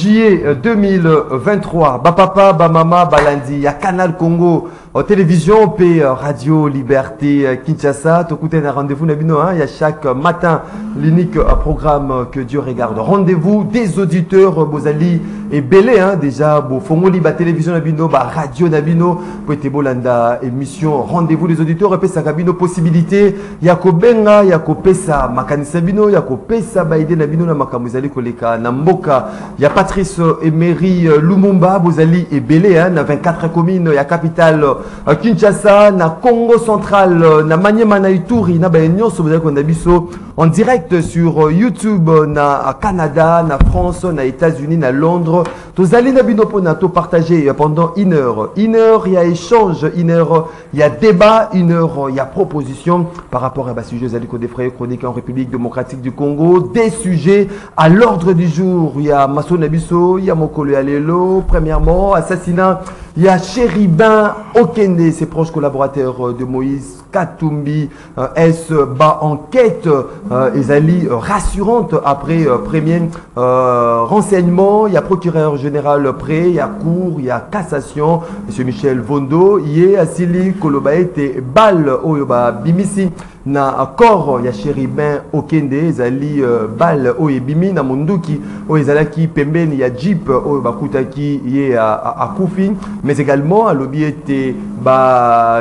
juillet 2023. Bapapa, Bamama, Balandi, il y a Canal Congo, télévision, P, Radio Liberté, Kinshasa. Tokuten un rendez-vous, Nabino, il y a chaque matin l'unique programme que Dieu regarde. Rendez-vous des auditeurs, Bozali et Belé, déjà, Fongoli, télévision Nabino, Radio Nabino, Poete Bolanda, émission, rendez-vous des auditeurs, et puis ça Nabino, possibilité, Yako Benga, Yako Pesa, Makanisabino, Yako Pesa, Baïde Nabino, na Makamuzali Koleka, Namboka, il y a Patrice Emery Lumumba, Bozali et Belé, na 24 communes, il y a capitale Kinshasa, na Congo central, na Maniema, na Ituri, na Baignon, en direct sur YouTube, na Canada, na France, na États-Unis, na Londres. Tozali na binopo na to partager pendant une heure. Une heure, il y a échange, une heure, il y a débat, une heure, il y a proposition par rapport à sujet Zaliko Defraye, chronique en République démocratique du Congo. Des sujets à l'ordre du jour. Il y a Masso Nabiso, il y a Mokolo Alelo, premièrement, assassinat. Il y a Chéribin Okende, ses proches collaborateurs de Moïse Katumbi, S-Bas enquête, Ezali rassurante après premier renseignement. Il y a procureur général prêt, il y a cour, il y a cassation. M. Michel Vondo, il y a Assili Kolobaete Bal Oyoba Bimisi. Na corps, il y a Chéribin Okende, Ezali Bal Oyebimi, na Munduki, Oyezalaki Pemben, il y a Jeep Oyobakutaki, il y a Koufi, mais également à l'objet était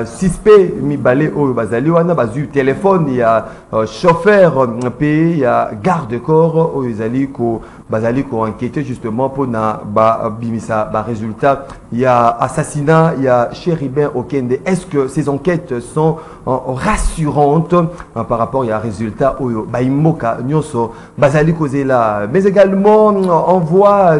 suspect, mi balé Oyobazali, wana bazu téléphone, il y a chauffeur, il y a garde-corps, Oyezali ko Bazali ko enquêté justement pour na bimisa résultat. Il y a assassinat, il y a Chéribin Okende. Est-ce que ces enquêtes sont rassurantes par rapport à résultat oyo baimoka nyonso Bazali kozela, mais également on voit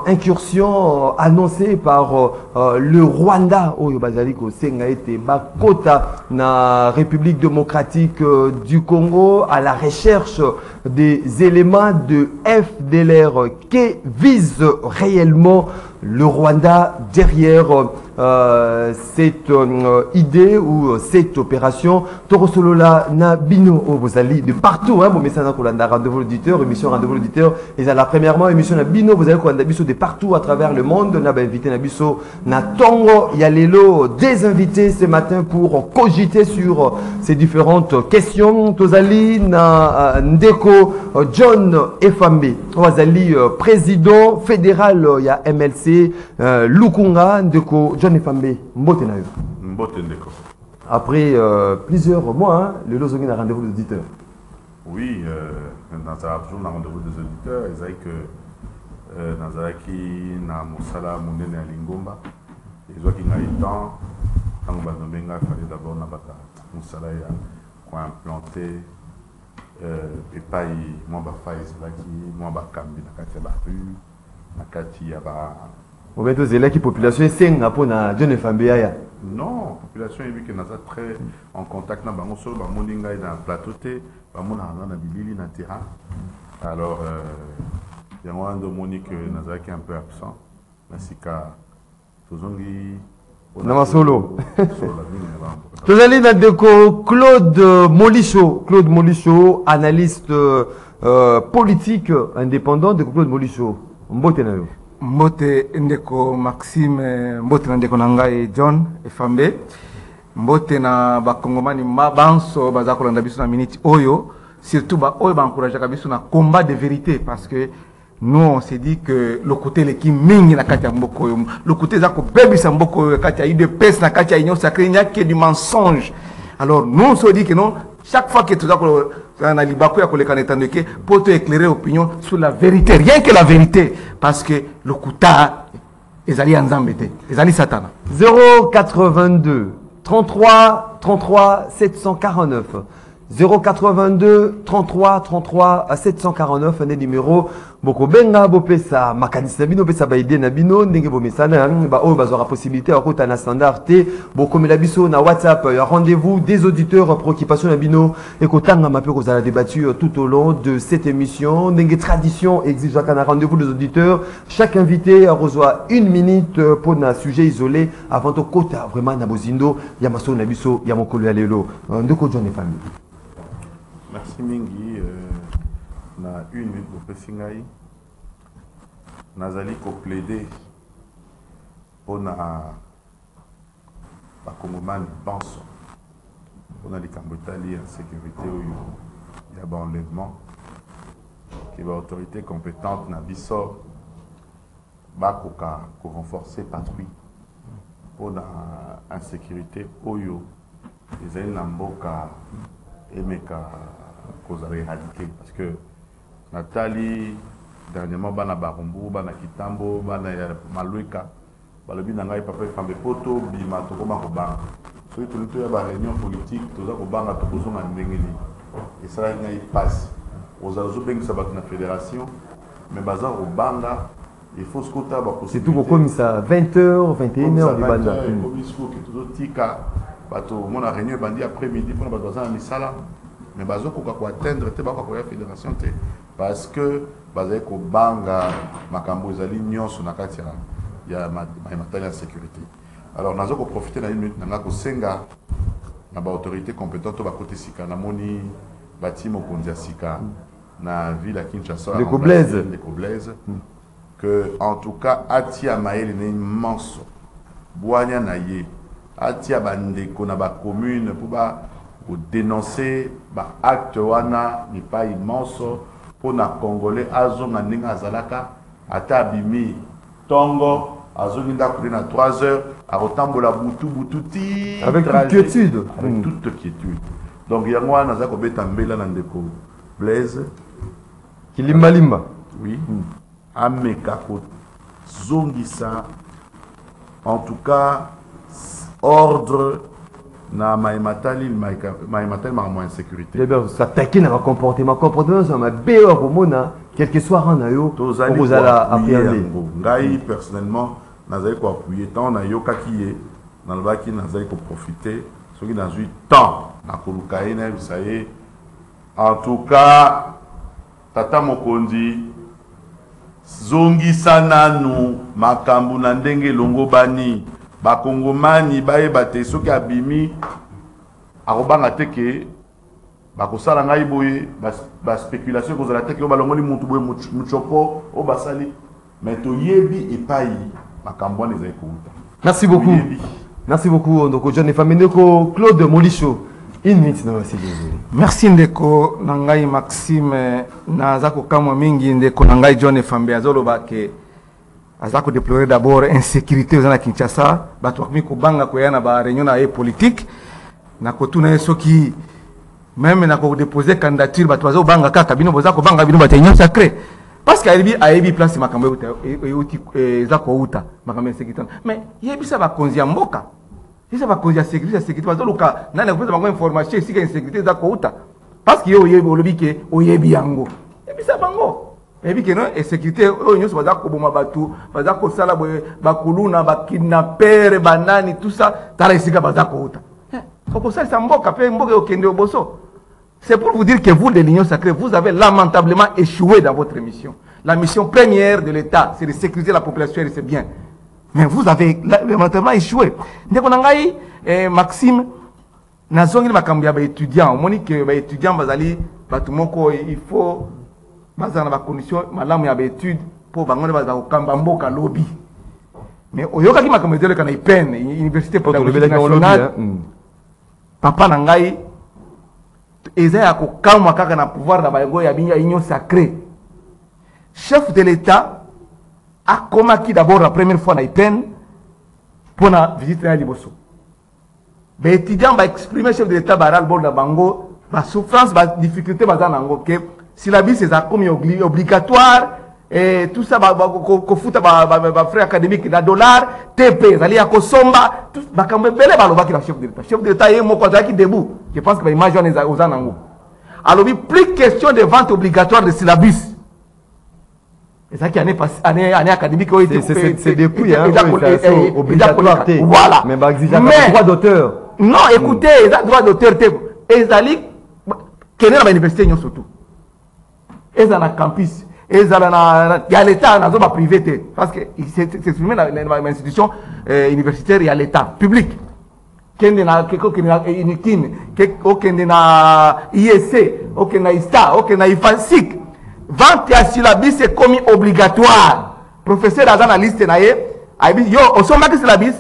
incursion annoncée par le Rwanda oyo Bazali ko senga été bakota na République démocratique du Congo à la recherche des éléments de FDLR qui vise réellement le Rwanda derrière cette idée ou cette opération. Torosolola na bino Bozali de partout, bon message na rendez-vous l'auditeur, émission rendez-vous l'auditeur, et la premièrement émission na bino Bozali ko biso de partout à travers le monde. Na ba invité na biso na Tongo Yalelo, des invités ce matin pour cogiter sur ces différentes questions. Tozali na Ndeko John Efambe, Tozali président fédéral ya MLC Lukunga. Ndeko John Efambe, mbote na yo. Mbote Ndeko. Après plusieurs mois, le Lozongi a rendez-vous des auditeurs. Oui, dans un jour, on a rendez-vous des auditeurs. Ils disent que dans un qui na Moussala Mounene à Lingomba, ils ont qu'il y a eu temps, quand on va nommer, il fallait d'abord Moussala qui a implanté et pas moi Faïs là qui moi Kambi na Katia la rue, na Katia ba. Vous mettez aux élèves qui population est 5 pour na John Efambe ya. Non, population est qui est très en contact na bango solo ba moninga dans plateau té ba mona na bibili na terrain. Alors il y a un de Monique Nazar qui est un peu absent. Nasika tozongi na solo. Tozali na Ndeko Claude Molicho, analyste politique indépendant de Claude Molicho. Mbote na yo. Mbote Ndeko Maxime, mbote na Ndeko Nangai John Efambe, mbote na bakongomani mabanso bazakolanda biso na minute oyo, surtout ba oyo ba encourager biso na combat de vérité, parce que nous on s'est dit que le côté le qui mingi na kati ya mboko yo, le côté za ko bebisa mboko yo kati ya UDPS na kati ya union sacrée, il n'y a que du mensonge. Alors nous on se dit que non, chaque fois que tu as un libako ya koleka netandeke pour te éclairer opinion sur la vérité, rien que la vérité, parce que le kuta ezali anzambete, ezali satana. 082 33 33 749 082 33 33 749 un numéro boko benga bopesa makanisa bino pesa baide na bino ndenge bomesana ba o bazora possibilité à kota na standard te boko mela biso na WhatsApp ya rendez-vous des auditeurs préoccupation na bino et kotanga mape ko za débattu tout au long de cette émission ndenge tradition exige un rendez-vous des auditeurs. Chaque invité reçoit 1 minute pour un sujet isolé avant de kota vraiment na bozindo ya maso na biso ya mokolo ya lelo ndeko John Efambe. Merci Mingi. Na 1 minute pour Pessingaï. nazali ko plaider pour na bakongomani banso pour na likambo etali ya sécurité oyo ya baenlèvement que l'autorité compétente na biso bakoka ko renforcer patrouille pour na insécurité oyo ezali na mboka emeka kozala éradiquer parce que natali dernièrement bana barumbu bana kitambo bana ya malweka balobi na ngai papa fambe poto bima tokoma kobanga soki tolito ya ba réunion politique toza kobanga tokozonga ndenge nini esala ngai passe ozala ozobengisa bato na fédération mais baza kobanga il faut ce kota ba c'est tout comme ça 20h 21h libanda comme il faut que tozotika bato mona réunion bandi après-midi pour bato baza na misala mais bazo koka ko atteindre te bako ya fédération te parce que bazali ko banga makambo ezali nyonso na kati ya matériel de sécurité. Alors nazo ko profiter na une minute nanga ko senga na ba autorité compétente ba côté sika na moni batimo kondia sika na ville à Kinshasa les Koblaise que en tout cas atia maele ne immense boanya na ye atia bandeko na ba commune pour ba dénoncer ba acte wana ni pas immense pour na congolais azonga ninga azalaka ata bimi tongo azonginda kuri na 3 heures a rotambola butu ti avec toute quiétude avec toute quiétude donc yango wana za ko beta mbela na ndeko Blaise Kilimbalimba oui ameka ko zongisa en tout cas ordre na maimatali ma insécurité. Eh bien, s'attaquer dans un comportement ça m'a béo au mona quel que soit en ayo vous allez appréhender. Ngai personnellement nazali ko appuyer tant na yo kakiye na lobaki nazali ko profiter ce qui dans 8 temps na kolukaina vous savez en tout cas tata mokondi zongi sana nu makambu na ndenge longo bani bakongomani bayeba te soki abimi akobanga te ke bakosala ngai boye baspéculation kozala te ke oyo balongoli mutu boye muchoko oyo basali mais toyebi epai makambo wana ezali kouta. Merci beaucoup. Merci beaucoup ndeko John Efambe ndeko Claude Molicho une minute na basi désolé. Merci ndeko nangai Maxime naza kokamwa mingi ndeko nangai John Efambe azoloba ke azako déplorer d'abord insécurité aux na Kinshasa bato bakumi kobanga koyana ba réunion na politique na kotuna soki même na ko déposer candidature bato bazo banga kaka bino boza ko banga bino batenyo sacré parce que aibi place makambo euti ezako uta makambo insécurité mais yebisa ba konzi ya mboka yebisa ba konzi ya sécurité bazo luka nana ko pesa bango information sika insécurité ezako uta parce que yo yebi olobike oyebi yango yebisa bango et puis que non et sécurité on se va koboma batu baza ko sala bakuluna bakidnapper banani tout ça tala isika baza ko uta ko ça ça mboka pe mboka okende oboso. C'est pour vous dire que vous de l'Union sacrée vous avez lamentablement échoué dans votre mission. La mission première de l'État c'est de sécuriser la population et c'est bien, mais vous avez lamentablement échoué. Ndeko nangai Maxime nazongi makambo ya ba étudiant moni que ba étudiant bazali batu moko il faut baza na ba condition malamu ya étude pour bangone baza ko kamba mboka lobby mais oyoka ki makambo ezele kana IPN université pédagogique nationale papa na ngai eza ya ko kamwa kaka na pouvoir na bango ya binya union sacrée. Chef de l'État a komaki d'abord la première fois na IPN pour na visite na liboso ba étudiant ba exprimer chef de l'État baral bol na bango ba souffrance ba difficulté baza nango ke si la vie c'est comme obligatoire et tout ça kofuta ba frais académiques na dollar TP zali ya kosomba tout bakambe bele balobaki na chef de l'État yé moko azaki debout je pense que ba image wana oza nango alors plus question de vente obligatoire de syllabus ezaki année académique c'est depuis obligatoire voilà mais ba exige droit d'auteur non écoutez ça droit d'auteur te ezali kenera ba université nyo surtout ezala na campus ezala na ya l'état na zo ba privé te parce que c'est exprimé dans l'institution universitaire ya l'état public kende na keko kene unikin keko kende na IEC okende na ISTA okende na IFASIC vente ya syllabus c'est comme obligatoire professeur aza na liste na ye ayebi yo osombaki syllabus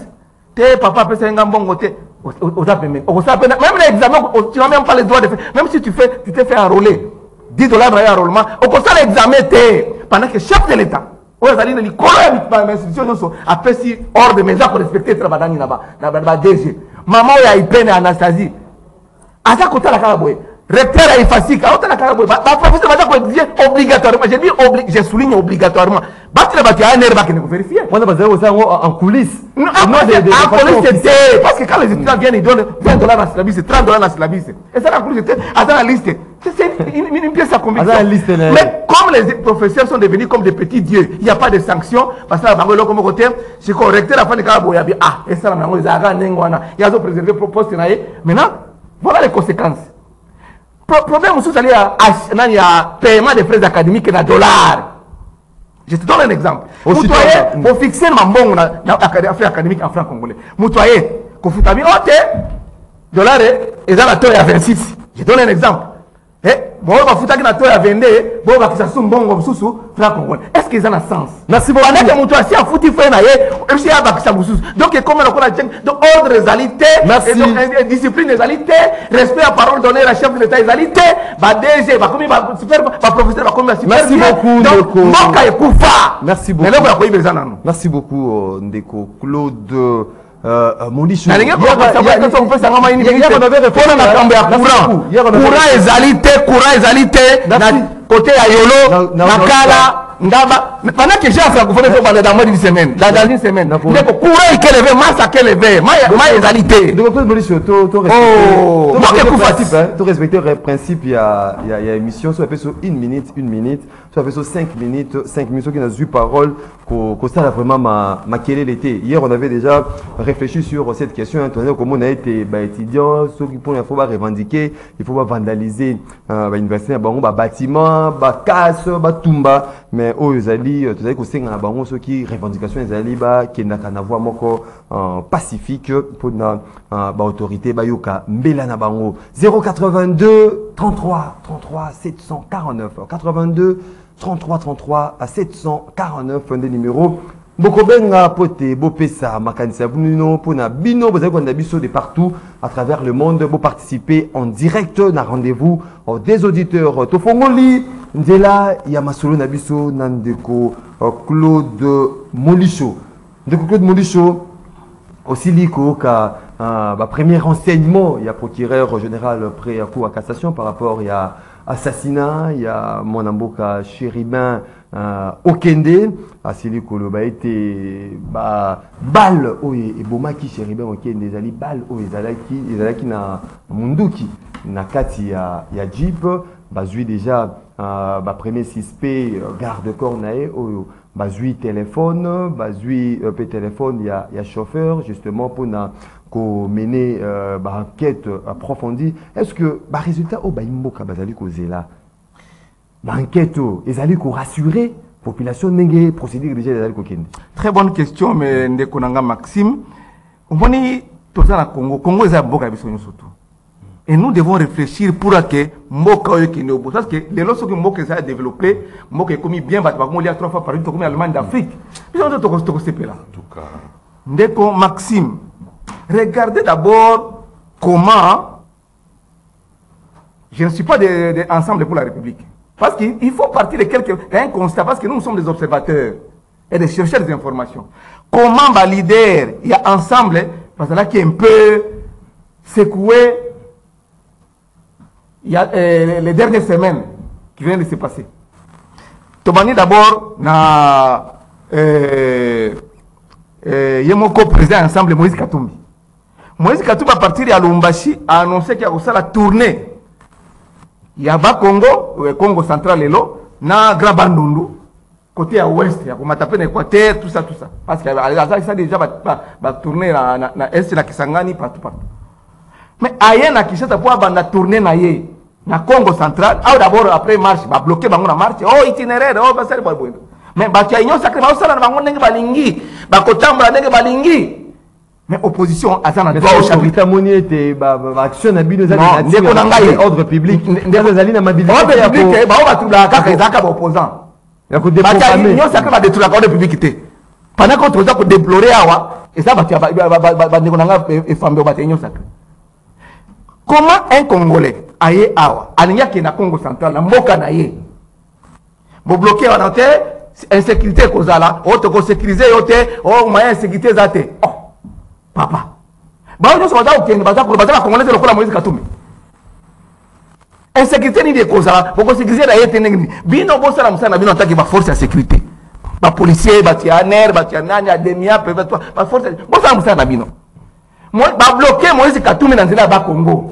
te papa apesa nga mbongo te oza pembeni okosala pena même na examen tu n'as même pas le droit de faire même si tu t'es fait enrôler $10 na yo enrôlement okosala examen te pendant que chef de l'état oyo azali na likolo ya institution nyonso apesi ordre mais eza korespecte etre badani na DG mama oyo aipene Anastasie aza kotala kaka boye recteur ya ifasika aotala kaka boye baprofesseur baza koexige obligatoirement je souligne obligatoirement batila bato ya ANR bakende kovérifier wana bazali kosala yango en coulisses en coulisses te parce que quand les étudiants viennent ils donnent $20 na syllabus $30 na syllabus et ça en coulisses te aza na liste c'est une pièce à conviction mais comme les professeurs sont devenus comme des petits dieux il n'y a pas de sanctions parce que bango eloko moko te c'est que recteur afani kaka boye abi esala nango ezalaka ndenge wana yazo préserver poste na ye maintenant voilà les conséquences problème aussi c'est il y a paiement des frais académiques na $. Je te donne un exemple. Moutoyer, pour fixer ma mbongo na frais académiques en francs congolais. Moutoyer, ko futami ote $, et ça la taux à 26. Je donne un exemple. Bon, on va foutre na taux à 22, bon va que ça soit mbongo susu francs congolais. Est-ce que ça a sens? Merci beaucoup. Pendant que Moutoyer si a foutu fait na ye, si a bakisa susu. Donc comme on a donc ordre réalité, et discipline réalité, respect à parole donnée à chef de l'État réalité, ba DG, ba comme ba super ba professeur ba comme super. Merci beaucoup Ndeko. Moka ekufa. Merci beaucoup. Merci beaucoup Ndeko Claude Molisho. Courant ezalité côté ya Yolo Nakala Ndaba pendant que j'ai fait gouverner dans moins d'une semaine dans une semaine donc courant est élevé masse à élevé ma ezalité donc Molisho to respecter le principe il y a émission soit fait sur 1 minute soit fait sur 5 minutes qui n'a eu parole que ça vraiment ma quelle était hier on avait déjà réfléchi sur cette question comment on a été étudiant ceux qui pour il faut pas revendiquer il faut pas vandaliser université bango bâtiment casse tumba mais ezali tozali kosenga na bango soki revendication ezali bakendaka na voie moko pacifique mpona baautorité bayoka mbela na bango 082 33 33 749 82 33 33 à 749 nde numéro bokobenga pote bopesa makanisa bino pona bino bozali konda biso de partout à travers le monde bo participer en direct na rendez-vous des auditeurs tofongoli nzela ya masolo na biso na Ndeko Claude Molisho aussi liko ka premier renseignement il y a procureur général près à cour à cassation par rapport il y a assassinat il y a mon amboka Chéribin Okende asili koloba été balle oye ebomaki Chéribin Okende ezali balle oye ezalaki na munduki na kati ya jeep bazui déjà premier suspect garde corps nae oyo bazui téléphone bazui téléphone il y a chauffeur justement pour na mener enquête approfondie est-ce que résultat au baimboka bazali kozela enquête ezali ko rassurer population ndenge procédure déjà ezali kokende. Très bonne question mais Ndeko nanga Maxime omoni toza na Congo eza mboka biso nyonso tout. Et nous devons réfléchir pour que mboka oyo kende obo parce que les lorsque mboka ça a développé mboka ekomi bien bato bakomi lia 3 fois par jour tokomi Allemagne d'Afrique. Biso to toko sepela. En tout cas Ndeko Maxime regardez d'abord comment je ne suis pas de ensemble pour la République. Parce qu'il faut partir de un constat, parce que nous sommes des observateurs et des chercheurs d'informations. Comment les leaders, il y a ensemble, parce que là qui est un peu secoué, il y a les dernières semaines qui viennent de se passer. Tobani d'abord, Yemoko président ensemble Moïse Katumbi. Moïse Katumbi à partir de Lubumbashi a annoncé qu'il y a aussi la tournée. Il y a Congo central na Grand Bandundu côté à ouest, il y a comme taper l'Équateur, tout ça parce que ça déjà va tourner na est la Kisangani partout. Mais ailleurs na Kinshasa pour banda tourner na Congo central, d'abord après marche va bloquer bango na marche, itinéraire, basari boy. Mais ba kia union sacrée ba osala na bango ndenge balingi, ba kotambula ndenge balingi. Mais opposition azana droit au chapitre moni était action na bino za ordre public ndeko zali na mobilité ordre public ba ba tubla kaka ezaka ba opposant nyonso ake badétruire ordre public. Pendant qu'on toza ko déplorer awa et ça va nanga efambe ba tenyo sacré. Comment un Congolais aye awa alinya ki na Congo central na mboka na ye bo bloquer wana te insécurité kozala auto ko sécuriser yote moyen sécurité zate papa ba on so baza okende baza Congolais lokola Moïse Katumbi insécurité ni de kozala boko sécuriser na yete ngi bino bo sala musana bino ataki ba force de sécurité. Les policiers, les ANR, les ADEMIA, les forces. Bon, ça, c'est un abino. Moi, je bloquer Moïse Katumbi dans le Congo.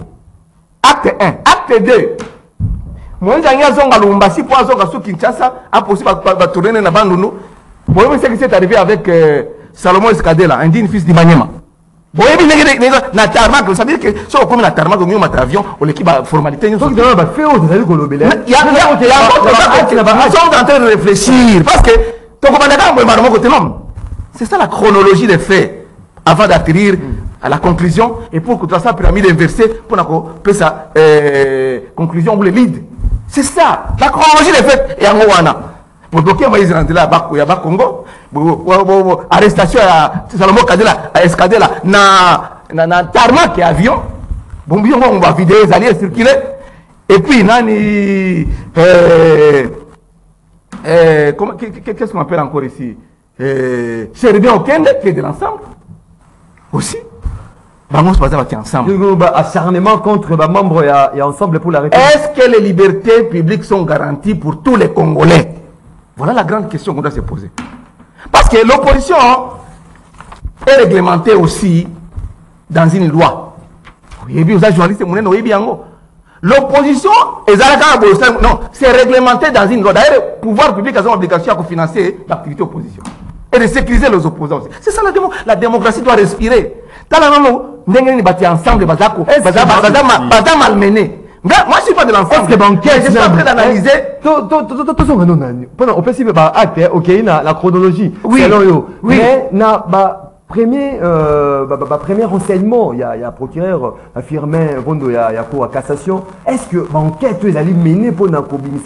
Acte 1. Acte 2. Moi, je suis à Lumbasi pour aller Kinshasa. Impossible de tourner dans la bande. Moi, je sais que c'est arrivé avec Salomon Escadela, un digne fils d'Imanyema. Vous voyez, na tarmac, ça veut dire que si on commence na tarmac, on met un avion, on l'équipe à formalité. Donc, il y a un fait où vous allez golobé. Il y a nous sommes en train de réfléchir parce que c'est ça la chronologie des faits avant d'atterrir à la conclusion et pour que tu fasses la pyramide inversée pour que ça conclusion ou le lead. C'est ça la chronologie des faits et en Rwanda. Pour bloquer Moïse Randela à Congo, arrestation à Salomon Kadela à Escadela na tarmac et avion. Bon bien on va vider les alliés circuler et puis nani qu'est-ce qu'on appelle encore ici Chéribien Okende qui est de l'ensemble aussi. On se passe ensemble. Acharnement contre les membres et ensemble pour la République. Est-ce que les libertés publiques sont garanties pour tous les Congolais? Voilà la grande question qu'on doit se poser. Parce que l'opposition est réglementée aussi dans une loi. L'opposition, non, c'est réglementé dans une loi. D'ailleurs, le pouvoir public a l'obligation de financer l'activité opposition et de sécuriser les opposants. C'est ça la démocratie doit respirer. Dans la même ensemble, malmené. Moi, je ne suis pas de l'ensemble. Je suis en train d'analyser. On peut suivre acte, ok, la chronologie. Oui. Mais, premier renseignement, il y a procureur affirmé, il y a quoi, cassation. Est-ce que l'enquête, ils allaient mener pour la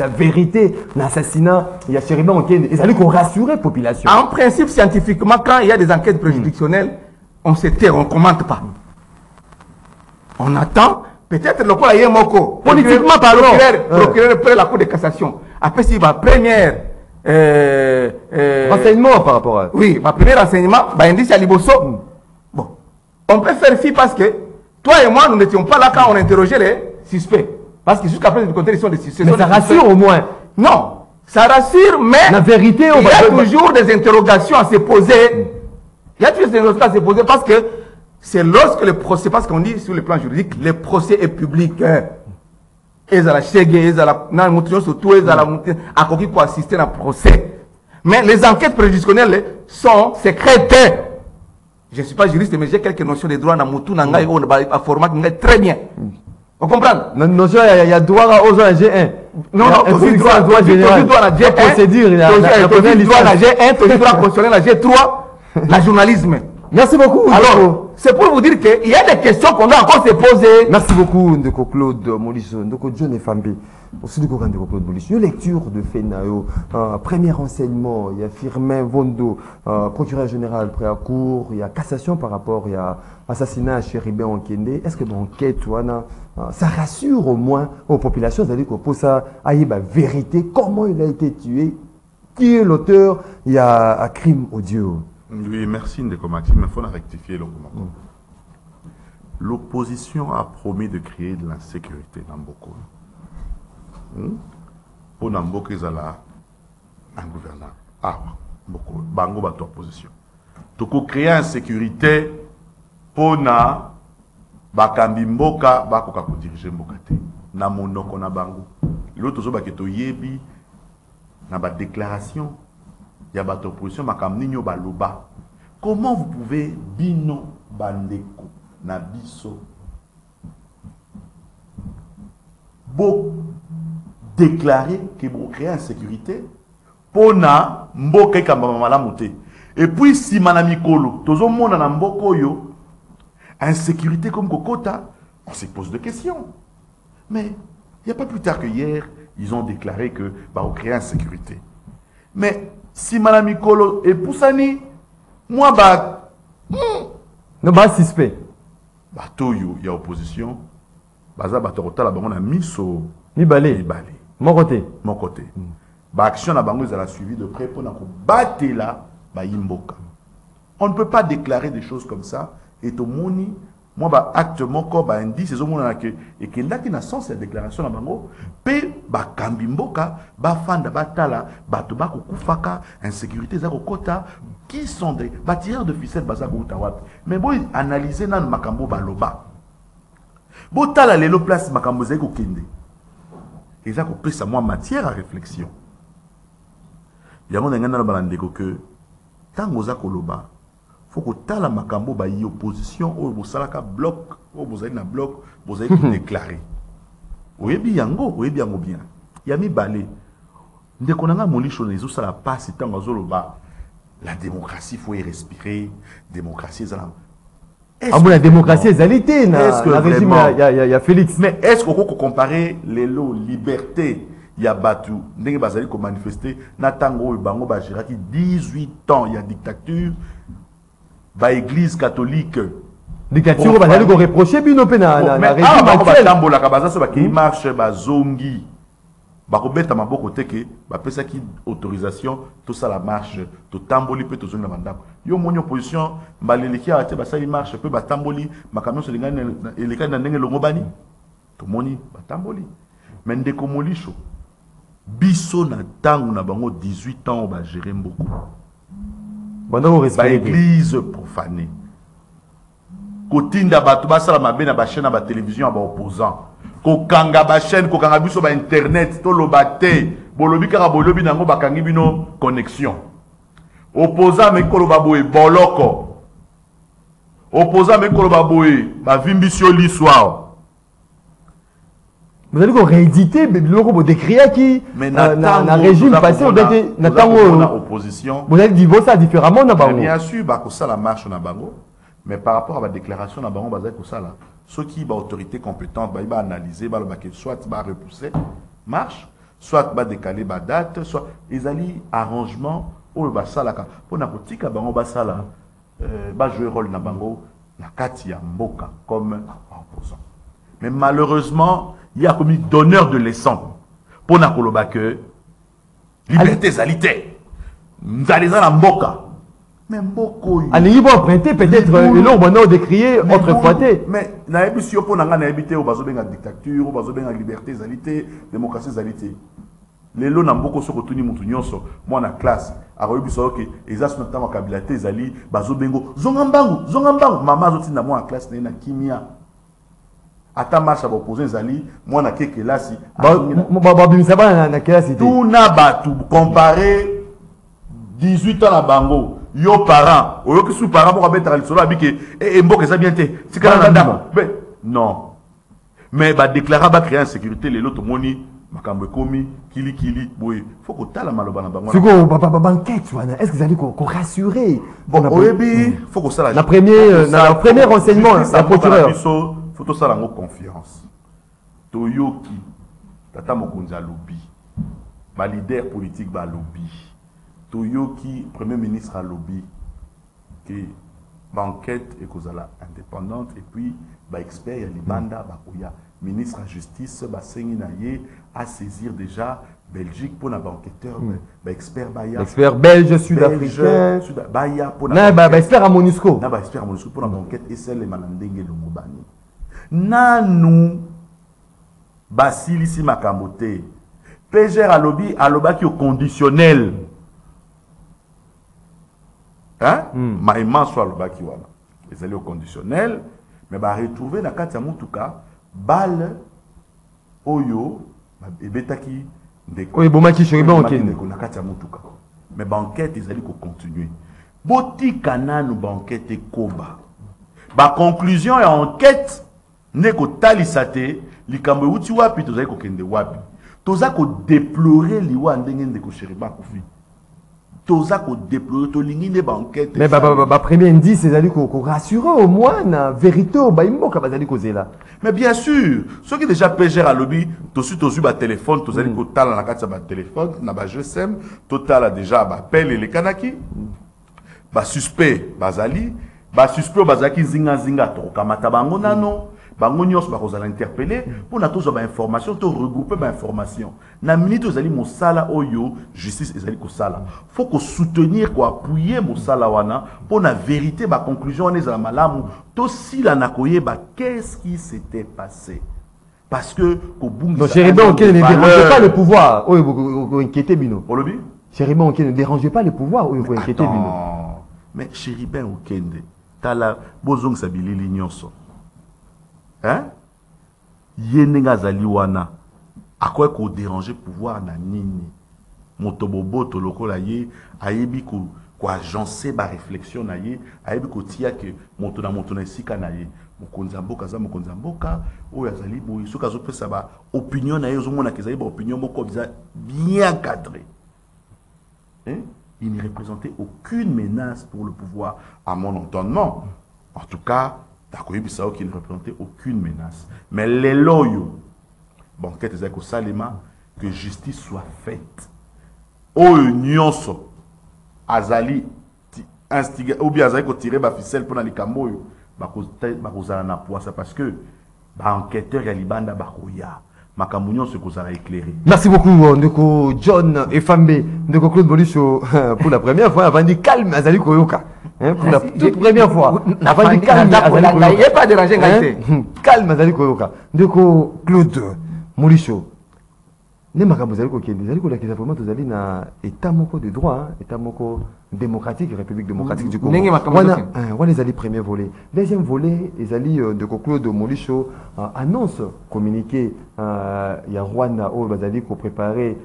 vérité, l'assassinat, il y a Chéribin Okende, ils allaient rassurer la population? En principe, scientifiquement, quand il y a des enquêtes préjudictionnelles, on se tait, on ne commente pas. On attend, peut-être le quoi, il y a un mot. Politiquement parlant, procureur près la Cour de cassation. Après, s'il va première. Renseignement par rapport à. Oui, ma premier renseignement, indice à Liboso. Bon, on peut faire fi parce que toi et moi, nous n'étions pas là quand on interrogeait les suspects. Parce que jusqu'à présent, ils sont des suspects. Mais ça rassure au moins. Non, ça rassure, mais la vérité, il y a toujours des interrogations à se poser. Il y a toujours des interrogations à se poser parce que c'est lorsque le procès, parce qu'on dit sur le plan juridique, le procès est public. Ils ont assister à un procès. Mais les enquêtes préjudicionnelles sont secrètes. Je ne suis pas juriste, mais j'ai quelques notions de droit dans Moutou, dans un format qui est très bien. Vous comprenez? Il y a droit aux G1. Non, il y a droit général. La procédure, il y a droit à la G1, il y a droit constitutionnel à G3, la journalisme. Merci beaucoup. Alors, c'est pour vous dire qu'il y a des questions qu'on doit encore se poser. Merci beaucoup, Ndeko Claude Molisso, Ndeko John et Fambi. Aussi, Ndeko Claude Molisso. Une lecture de Fenayo. Premier renseignement, il y a Firmin Vondo, procureur général près à cour, il y a cassation par rapport, il y a assassinat à Chéribin Okende. Est-ce que l'enquête, ça rassure au moins aux populations, c'est-à-dire qu'on pose ça à la vérité, comment il a été tué, qui est l'auteur, il y a un crime odieux. Oui, merci Ndeko Maxime, il faut rectifier le comment. L'opposition a promis de créer de l'insécurité dans Mboko. Pour Mboko, ils ont un gouverneur. Ah, Mboko, Bango, bato opposition. Donc, créer l'insécurité pour na bakambi mboka bakoka ko diriger mboka te na monoko na bango. L'autre zo baketo yebi na ba déclaration. Il y a votre opposition, makamninyo baloba. Comment vous pouvez bino bandeko na biso bo déclarer que vous créez insécurité pour na mboka kamba malamu te. Et puis si manamikolo tozo mona na mboko yo insécurité comme Kokota, on se pose des questions. Mais il n'y a pas plus tard que hier, ils ont déclaré que bah on crée insécurité. mais si Madame Mikolo et Poussani, moi, bah. Non, bah, suspect. Bah, Toyo, il y a opposition. Baza, bah, Torota, on a mis sur. Ni balé. Mon côté. Mon côté. Bah, action, la banque, elle a suivi de près pour battre là, bah, Yimboka. On ne peut pas déclarer des choses comme ça. Et tout moni, moi, bah, acte, mon corps, bah, indice, c'est au monde et que là, qui n'a sens cette déclaration, la bango, pe, bah, Kambimboka, bah, Fanda, bah, Tala, bah, Tobako, Koufaka, insécurité, Zako Kota, qui sont des, bah, tireurs de ficelle, bah, Zako Utawap. Mais bon, analyser, nan, Makambo, bah, Loba. Bon, Tala, les lots place, Makambo, Zako Kende. Et Zako, peut, ça, moi, matière à réflexion. Il y a un moment que, tant que Zako Loba, faut que tu aies la makambo ba y opposition ou vous salaka bloc ou vous avez un bloc vous avez déclaré. Oui bien yango, oui bien bien. Il y a mis balé. Dès qu'on a mon licho les ça la passe tant ba la démocratie faut y respirer, démocratie ça. Ah bon la démocratie égalité na le régime il y a Félix. Mais est-ce qu'on peut comparer les lots liberté il y a battu ndenge bazali ko manifester na tango bango ba jiraki 18 ans il y a dictature. Ba église catholique dictature ba dali ko reprocher bino pe na régime actuel tambola ka baza so ba ki marche ba zongi ba ko beta maboko teke ba pesa ki autorisation tout ça la marche to tamboli pe to zongi na bandako yo moni opposition mbaleleki ate ba sali marche pe ba tamboli makamio so lingana eleka na ndenge longo bani to moni ba tamboli mais ndeko molisho biso na tangu na bango 18 ans ba gérer mboko ba église profanée. Kotinda batu basala mabe na ba chaîne na ba télévision ba opposant. Ko kanga ba chaîne ko kanga biso ba internet to lobate bolobi kaka bolobi nango ba kangi bino connexion. Opposant me ko lobaboy boloko. Opposant me ko lobaboy ba vimbisio liswa. Vous allez rééditer mais biloko bo décrire qui na régime passé ou na tango opposition vous allez dire ça différemment na bango bien sûr ba ko ça la marche na bango mais par rapport à la déclaration na bango bazali ko ça là ceux qui ba autorité compétente ba analyser ba le soit ba repousser marche soit ba décaler ba date soit ils allient arrangement ou ba ça là pour na kotika bango ba ça là ba jouer rôle na bango na kati ya mboka comme opposant mais malheureusement il y a comme donneur de leçons pour nakoloba que liberté zalité nzaliza na mboka mais mboko allez bon prêter peut-être le nom bon décrier autrefois mais na ebisi yo pona nga na ebité o bazobenga dictature o bazobenga liberté zalité démocratie zalité lelo na mboko soko tuni mutu nyonso mwana classe akoyebisa que ezas na tama kabilate zali bazobengo zonga mbangu mama zotinda mwana classe na kimia ata marche opposé zali moi na keke lasi bimisa bana na kelasi tout na batu comparer 18 ans na bango yo parent oyo ki sous parent mo kabeta lisolo abike e mboka ça bien té sikana ndako non mais ba déclarer ba créer insécurité les autres moni makambo komi kili boy faut que tala maloba na bango siko banquette wana est-ce que vous allez ko rassurer bon oyebi faut que ça la premier renseignement la procureur faut tout ça la confiance toyoki tata mokonzi alobi ba leader politique ba lobby toyoki premier ministre alobi que banquette et kozala indépendante et puis ba expert ya libanda ba koya ministre de justice ba sengi na ye à saisir déjà Belgique pour la banquetteur ba expert baya expert belge sud-africain baya pour na ba expert à MONUSCO na ba expert à MONUSCO pour la banquette et celle manandenge le mobani nanu basili si makambote PGR aloba qui au conditionnel hein maïman soit aloba qui wana ils allaient au conditionnel mais ba retrouver na kati ya mutuka balle oyo ebetaki ndeko bomaki shoriba okende na kati ya mutuka mais banquette ils allaient continuer botika nanu banquette komba ba conclusion ya enquête neko talisate likambo uti wapi tozali ko kende wapi toza ko déplorer liwa ndenge ndeko sheriba kufi toza ko déployer to lingine ba enquête. Mais premier indice c'est aller ko rassurer au moins na vérité au baimboka bazali kozela. Mais bien sûr, ceux qui déjà pêchent à lobby, tosu ba téléphone, toza li ko tala na kati ba téléphone, na ba GSM, total déjà ba appel les kanaki. Ba suspect bazali, ba suspect bazaki zinga to kamata bango nano. Bango nyos ba kozala interpeller pour na tozo ba information to regrouper ba information. Na minute ozali mosala oyo justice ezali ko sala. Faut ko soutenir ko appuyer mosala wana pour na vérité ba conclusion on ezala malamu to si la nakoyeba qu'est-ce qui s'était passé. Parce que ko bungi. Donc Chéribin OK ne dérangeait pas le pouvoir. Oyo inquiété bino. Olobi? Chéribin OK ne dérangeait pas le pouvoir oyo inquiété bino. Mais Chéribin Okende tala bozong sabili nyonso. Hein? Yenenga zali wana. À quoi qu'on déranger pouvoir na nini? Motobobo to lokola ye ayebi ko agencer ba réflexion na ye ayebi ko tia que moto na sika na ye mokonzamboka za mokonzamboka o yazali boyi soka zo pesa ba opinion na ye zo mona ke zali ba opinion moko bien cadré. Hein? Il ne représentait aucune menace pour le pouvoir à mon entendement. En tout cas, Takoyi Bissau qui ne représentait aucune menace. Mais les loyaux, bon, qu'est-ce Salema, que justice soit faite. Au nyonso, Azali, instigé, ou bien Azali, tiré ma ficelle pour les camoyo, parce que, enquêteur Yalibanda Bakoya. Makamounion se kozala éclairé. Merci beaucoup, Ndeko John et Fambe, Ndeko Claude Bolicho, pour la première fois, avant de calme Azali Koyoka. Pour la toute première fois, avant de calme Azali Koyoka. Il n'y a pas dérangé, calme Azali Koyoka. Ndeko Claude Bolicho. Ne makambo zali ko kende zali ko lakisa vraiment tozali na état moko de droit, état moko démocratique, république démocratique du Congo. Wana zali premier volet. Deuxième volet, ezali de Claude Molicho annonce communiqué ya Rwanda au bazali ko préparer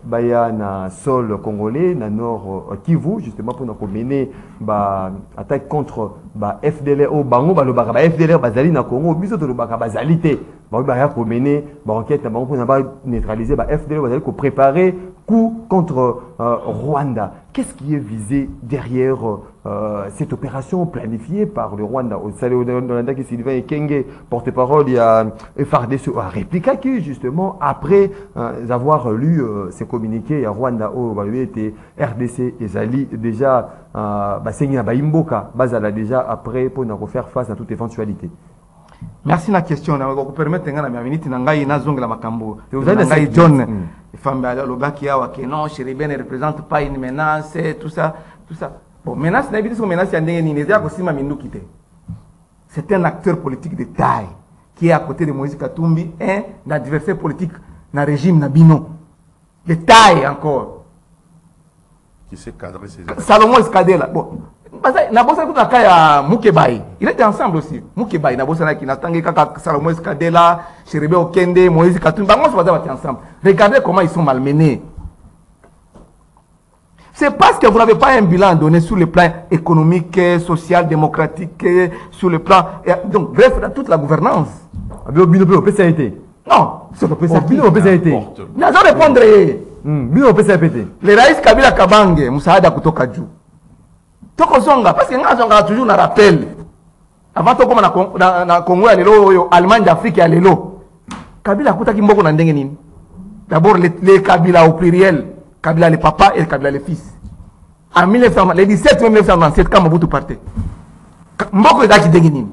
baya na sol congolais na nord Kivu justement pour nous mener ba attaque contre ba FDLR au bango ba lobaka ba FDLR bazali na Congo biso to lobaka bazali te. Ba ya ko mener ba enquête na bango pour na neutraliser ba FDLR bazali ko préparer coup contre Rwanda. Qu'est-ce qui est visé derrière cette opération planifiée par le Rwanda? Au Salé Odolanda qui Sylvain Ekenge, porte-parole, il y a FARDC a répliqué qui justement après avoir lu ces communiqués, il y a Rwanda au était RDC et Zali déjà Basengi Baimboka, Bazala déjà après pour nous faire face à toute éventualité. Merci la question. On va permettre ngana ma minute nangai na zonga la makambo. Nangai John Famba le baki awa que non Chéribin ne représente pas une menace tout ça. Bon menace na biso menace ya ndenge nini ya kosima minduki te. C'est un acteur politique de taille qui est à côté de Moïse Katumbi un adversaire politique na régime na bino. De taille encore. Qui s'est cadré ses Salomon Escadela. Bon na bossa tout na ya Mukebai. Il était ensemble aussi. Mukebai na bossa na ki na tangi kaka Salomon Escadela, Chéribin Okende, Moïse Katumbi. Bango se baza ensemble. Regardez comment ils sont malmenés. C'est parce que vous n'avez pas un bilan donné sur le plan économique, social, démocratique, sur le plan donc bref dans toute la gouvernance. Non, c'est le PCAT. N'a pas répondre. Le Raïs Kabila Kabange, Moussaada kutoka juu. Toko zonga parce que ngazonga toujours na rappel. Avant to comme na Congo ya lelo yo Allemagne d'Afrique ya lelo. Kabila kutaki mboko na ndenge nini? D'abord les Kabila au pluriel, Kabila les papas et Kabila les fils. En 1900, les 17 mai 1997 quand Mobutu partait. Mboko ezaki ndenge nini?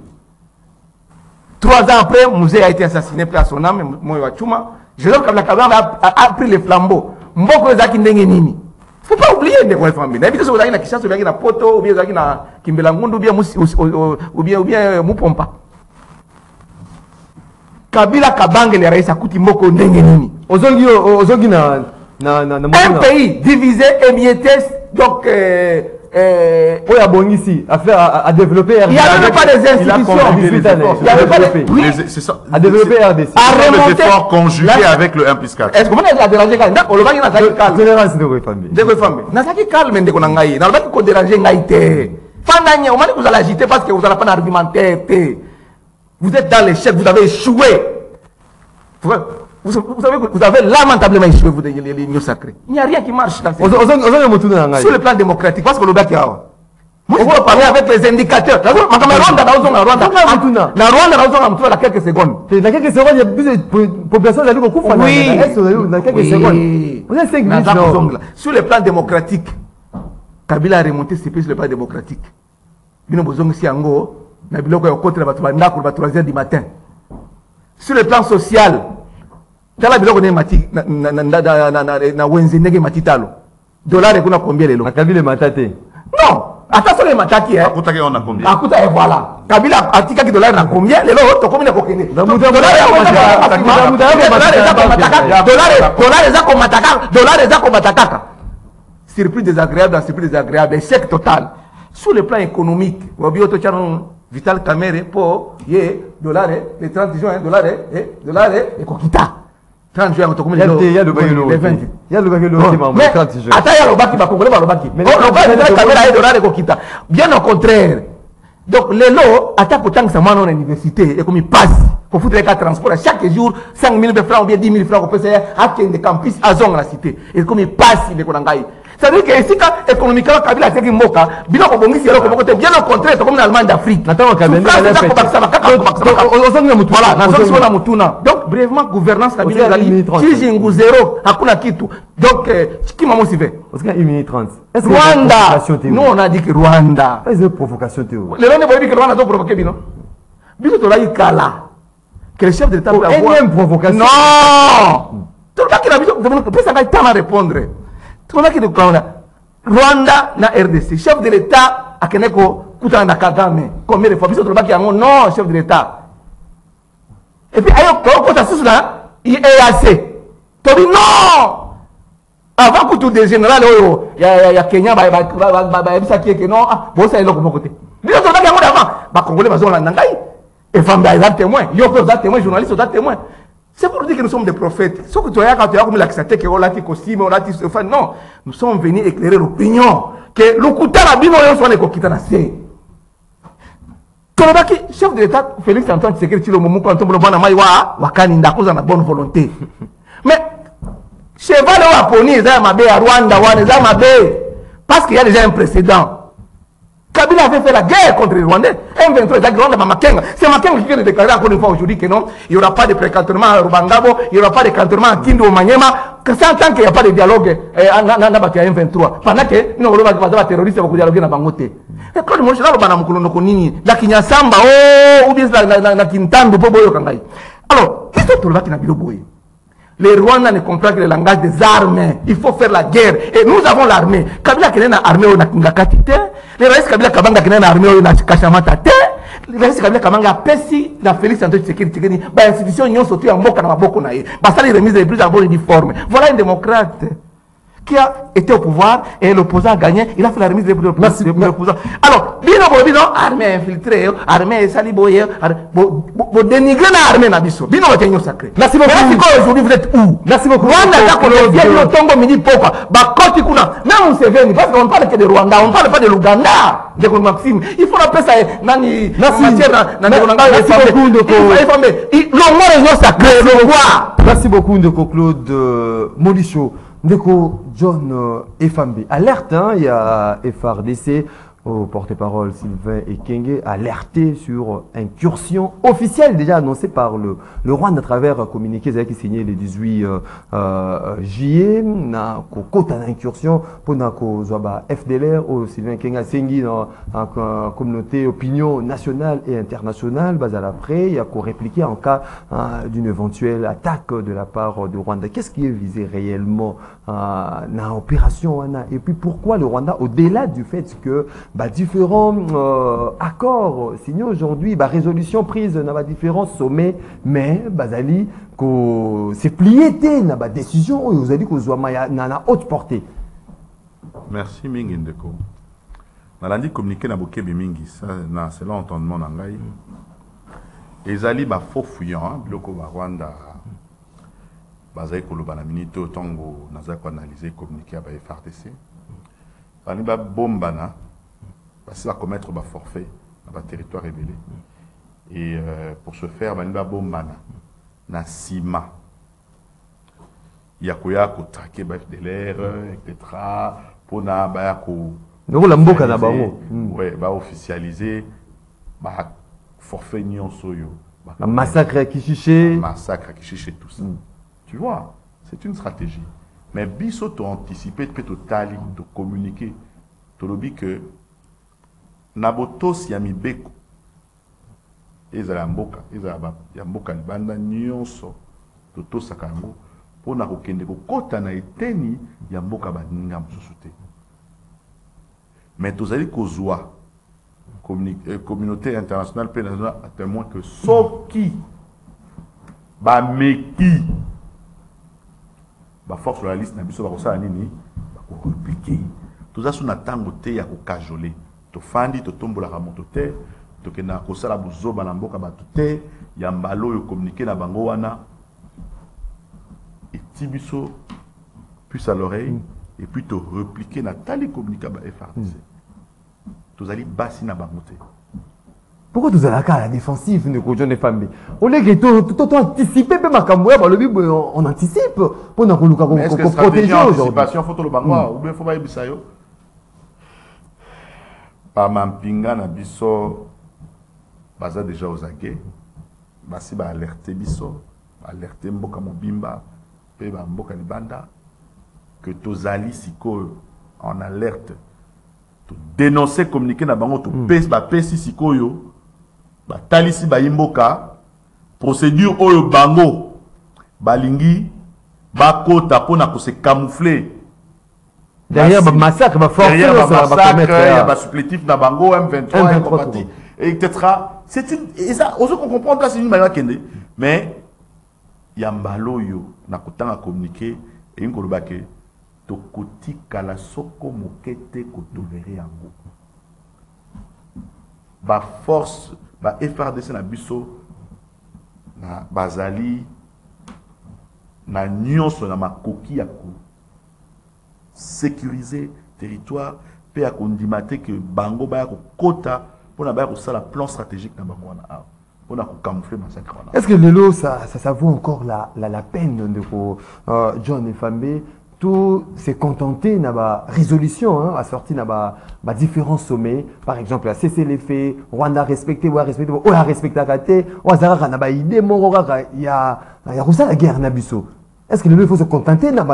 3 ans après, Mouzé a été assassiné par son âme, Moyo Wachuma. Joseph Kabila a pris les flambeaux. Mboko ezaki ndenge nini? Faut pas oublier de quoi famille. N'habite sur la Kishasa, ou bien na Poto, ou bien na Kimbelangundu, ou bien Mupompa. Kabila Kabange les raïs akuti mboko ndenge nini. Ozongi na un pays divisé, émietté, donc à développer RDC. Il n'y avait pas des institutions. Il n'y avait pas des... Oui, c'est ça. À développer RDC. À remonter les efforts conjugués avec le 1 plus 4. Est-ce que vous avez dérangé calme? On le va dire calme. Tolérance de famille. De famille. Nazaki calme ndeko na ngai. Na lobaki ko déranger ngai te. Fandanya, on m'a dit que vous allez agiter parce que vous n'avez pas d'argumentaire. Vous êtes dans l'échec, vous avez échoué. vous savez que vous avez lamentablement échoué, vous, l'Union sacrée. Il n'y a rien qui marche dans cette sur le plan démocratique, parce que le bac est là. Moi, je dois parler avec les indicateurs. La Rwanda, dans quelques secondes. Dans quelques secondes, il y a plus de population qui beaucoup. Oui. Dans quelques secondes. Vous avez 5 minutes. Sur le plan démocratique, Kabila a remonté ses pieds sur le plan démocratique. Bino bozong si ango, na biloko ya contre la 3h du matin. Sur le plan social, tala biloko ne mati na wenze ndenge matitalo. Dollar ekuna combien lelo? Kabila matate. Non. Attention les mataki hein. Akuta on a combien? Akuta et voilà. Kabila atika ki dollar na combien? Lelo to combien ko kene. Dollar ezako mataka. Surprise désagréable, surprise désagréable, échec total. Sur le plan économique, Wabio to charon Vital Kamere pour dollar les 30 juin dollar et kokita. 30 juin il y a le bagage il y a le bagage mais 30 juin attends il y a le bagage bakongole balobaki mais dollar et kokita bien au contraire donc les lots attaque autant que ça m'a en université et comme il passe pour foutre les transports chaque jour 5 000 francs ou bien 10 000 francs pour payer à des campus à zone la cité et comme il passe il est konangai. Ça veut dire que ici, économiquement, Kabila a été moka. Bien au Congo, bien au contraire, comme en Allemagne d'Afrique. Donc, brièvement, gouvernance Kabila, si j'ai un zéro, hakuna kitu. Donc, qui m'a motivé? Rwanda. Nous, on a dit que Rwanda. C'est une provocation, Théo. Les Rwandais vont dire que Rwanda doit provoquer, Bino. Bino, tu l'as eu Kala. Que le chef de l'État peut avoir. Une provocation. Non! Tu l'as dit que ça va pas répondre. Rwanda na RDC chef de l'État a keneko kutana na Kagame combien de fois biso tolobaki yango non chef de l'État et puis ayo ko ta sous là EAC tobi non avant que tout des général oyo ya Kenya ba bisa kieke non bon ça eloko mokote biso tolobaki yango d'avant ba congolais bazo la ngai et femme ba témoin yo ko za témoin journaliste za témoin. C'est pour dire que nous sommes des prophètes. Ce que tu as quand tu as comme l'accès que on l'a dit costume, on l'a dit non, nous sommes venus éclairer l'opinion que le coup la bino yo soit les kokita na sé. Tolobaki chef de l'État Félix Antoine Tshisekedi le moment quand on le bana mai wa kaninda cause na bonne volonté. Mais cheval au Aponi za mabe à Rwanda wana za mabe parce qu'il y a déjà un précédent. Kabila avait fait la guerre contre les Rwandais. M23, c'est Makenga qui vient de déclarer encore une fois aujourd'hui que non, il n'y aura pas de précantonnement à Rubangabo, il n'y aura pas de cantonnement à Kindu au Maniema, que ça en tant qu'il n'y a pas de dialogue à M23. Pendant que nous avons des terroristes qui dialoguer dans Bangote. Et quand nous avons la Kinyasamba, ou bien la Kintandu, alors, qu'est-ce que tu as dit? Les Rwandais ne comprennent que le langage des armes. Il faut faire la guerre. Et nous avons l'armée. Kabila qui est une armée au Nakati. Les Raïs Kabila Kabanga qui est une armée au Nakachamata. Les Raïs Kabila Kabanga Pessi, la Félix Antoine Tshisekedi. Bah, institution union sauté en Moka na Maboko nae. Bah, ça les remises les plus en bonne uniforme. Voilà un démocrate qui a été au pouvoir et l'opposant a gagné. Il a fait la remise de l'opposant. Alors, bino, armée infiltrée, armée saliboye, vous dénigrez l'armée Nabiso. Bino est un sacré. Merci beaucoup. Merci aujourd'hui, vous êtes où? Merci beaucoup. Rwanda, d'accord, le vieil Tongo Midi Popa, Bakoti Kuna. Même on se vient, parce qu'on parle que de Rwanda, on parle pas de l'Ouganda. De Maxime. Il faut appeler ça, Nani, merci. Merci beaucoup, Ndeko. Merci beaucoup, Ndeko Claude Molicho. Ndeko John Efambe. Alerte, hein, il y a FRDC, au porte-parole Sylvain Ekenge, alerté sur incursion officielle déjà annoncée par le Rwanda à travers un communiqué qui signé le 18 juillet. Na quota d'incursion pour na FDLR au Sylvain Ekenge a signé dans la communauté opinion nationale et internationale. Bas à l'après, il y a qu'à répliquer en cas d'une éventuelle attaque de la part du Rwanda. Qu'est-ce qui est visé réellement dans l'opération et puis pourquoi le Rwanda, au-delà du fait que différents accords signés aujourd'hui, résolution prise dans différents sommets, mais Bazali, c'est plié dans la décision, vous avez dit que vous avez une haute portée. Merci Mingi Ndeko. Dans la communiqué na boké Mingi, c'est l'entendement nangai. Ezali ba faux fouillant, bloko Rwanda. Bazali koloba na minute otango naza ko analyser communiqué ba FRDC. Bani ba bombana parce à commettre un forfait dans le territoire révélé. Et pour ce faire, il y a un bombana, na sima, yakoya ko traquer ba FDLR etc. Pour na ba ko nous la mboka na bango ouais ba officialiser ba forfait nyonso yo un massacre à Kishiché, massacre à Kishiché, tout ça. Tu vois, c'est une stratégie. Mais biso to anticiper peut totalement de communiquer to lobi que nabotos yami beko ezala mboka ya mboka libanda nyonso to sakango pour na kokende kokota na eteni ya mboka baninga mosusu te. Mais tozali kozwa communauté internationale peut à témoin que soki ba meki ba force loyaliste na biso ba kosala nini ba ko repliquer tout ça sous na tango te ya ko cajoler to fandi to tombola ka moto te to kena ko sala buzoba na mboka ba te ya mbalo yo communiquer na bango wana et tibiso puisse à l'oreille et puis te repliquer na tali communiquer ba FRDC. Tous allez bassi na bamoté. Pourquoi tous allez à la défensive de Kojon et Fambi? On est tout anticipé, mais on anticipe pour nous protéger aujourd'hui. Est-ce que photo le bangwa ou bien faut pas bisayo? Par mampinga na biso baza déjà aux aguets. Basi ba alerter biso, alerter mboka mobimba, pe ba mboka libanda que tous allez siko en alerte. To dénoncer communiquer na bango to pèse ba pèse sikoyo ba talisi ba imboka procédure oyo bango balingi ba kota pona ko se camoufler derrière ba massacre ba force ba supplétif na bango M23 et compagnie etc. C'est une et ça on se comprend que c'est une manière kende mais yambalo yo na kotanga communiquer et ngoloba ke tokoti kala soko mokete kotolere yango ba force ba FRDC na biso na bazali na nyonso na makoki ya ko sécuriser territoire pe ya kondimate que bango ba ya ko kota pona ba ya ko sala plan stratégique na bango na pour na ko camoufler massacre. Est-ce que lelo ça vaut encore la peine de John et Fambe tout s'est contenté na ba résolution a sorti na ba différents sommets, par exemple la cesser les faits, Rwanda respecté ou respecté ou a respecté kate ou azara na ba idée mongora ya rusa la guerre na biso. Est-ce que il faut se contenter na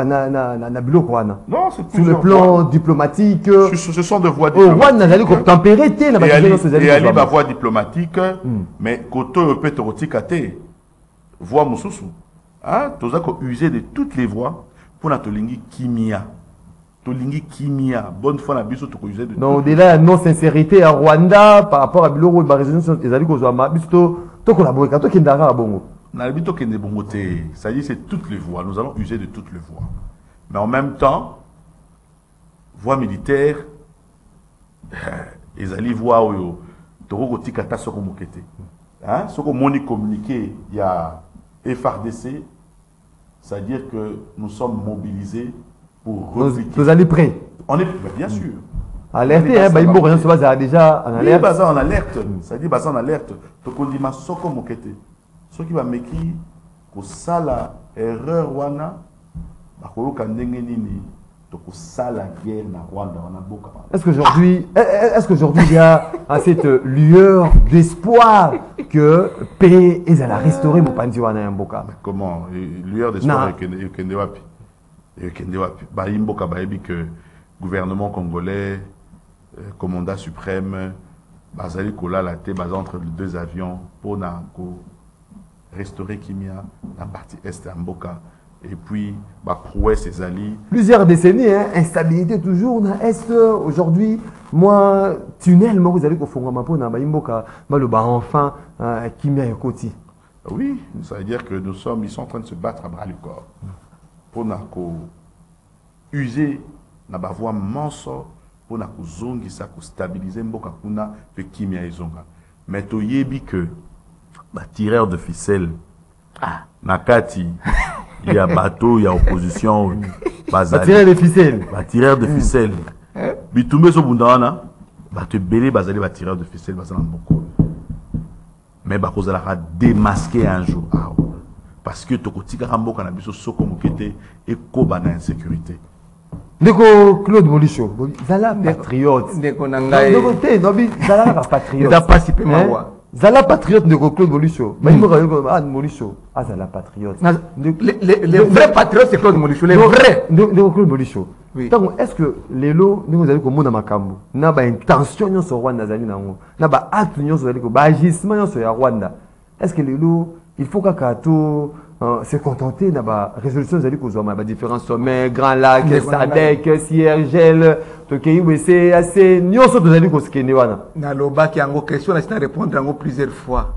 bilo Rwanda? Non, c'est sur le plan diplomatique. Ce sont de voies diplomatiques. Rwanda allait comme tempérer té na ba et ali ba voie diplomatique mais koto peut te rotikate voie mususu. Hein, toza ko user de toutes les voies pour na tolingi kimia. Tolingi kimia. Bonne fois na biso to ko user de. Non, au-delà non sincérité à Rwanda par rapport à Biloro ba résolution les ali ko zo ma biso to collaborer ka to kindara bongo. Na bito kende bongo te. Ça dit c'est toutes les voies. Nous allons user de toutes les voies. Mais en même temps voie militaire les ali voie oyo to ko tikata soko mokete. Hein, soko moni communiquer il y a FRDC. C'est-à-dire que nous sommes mobilisés pour repliquer. Vous allez prêts? On est bien sûr. Alerté, il faut rien se base déjà en alerte. Oui, en alerte. C'est-à-dire basé en alerte. Donc on dit ma soko mokete. Ce qui va meki ko sala erreur wana ba ko kandenge nini to ko sala guerre na Rwanda wana boka. Est-ce qu'aujourd'hui il y a cette lueur d'espoir que paix est à la restaurer mon pandi wana yamboka? Comment lueur d'espoir et kende wapi? Et kende wapi? Ba imboka ba ebi que gouvernement congolais commandant suprême bazali kola la té bas entre les deux avions pour na ko restaurer Kimia, la partie est à Mboka, et puis prouesse ses alliés. Plusieurs décennies, instabilité toujours dans l'Est. Aujourd'hui, moi, tunnel, moi, vous allez au fond, Mboka, enfin, Kimia et Koti. Oui, ça veut dire que ils sont en train de se battre à bras le corps. Pour user, na voie manso, pour zongi ça, stabiliser Mboka, pour que Kimia et Zonga. Mais tu yebi que tireur de ficelle nakati il y a bateau il y a opposition tireur de ficelle tireur de ficelle bitumbe so bundana te belé bazali tireur de ficelle bazana beaucoup mais kozala démasquer un jour parce que tokotika rambo kana biso soko mokete et koba na insécurité. Ndeko Claude Molicho, zala patriote. Ndeko nangai. Ndeko te, nobi zala patriote. Da participer mawa. Zala patriote ndeko Claude Molicho. Mais il me regarde ah Molicho, ah zala patriote. Les vrais patriotes c'est Claude Molicho, les vrais. Ndeko Claude Molicho. Oui. Donc est-ce que les lots nous allons comme na makambo, na ba intention nyo so Rwanda zali nango, na ba acte nyo so zali ko ba agissement nyo so ya Rwanda. Est-ce que les lots il faut qu'à Kato se contenter de la résolution des différents sommets, Grand Lac, Sadek, Siergel, c'est assez. Nous sommes tous les gens qui sont là. Dans le bas, il y a une question, je vais répondre plusieurs fois.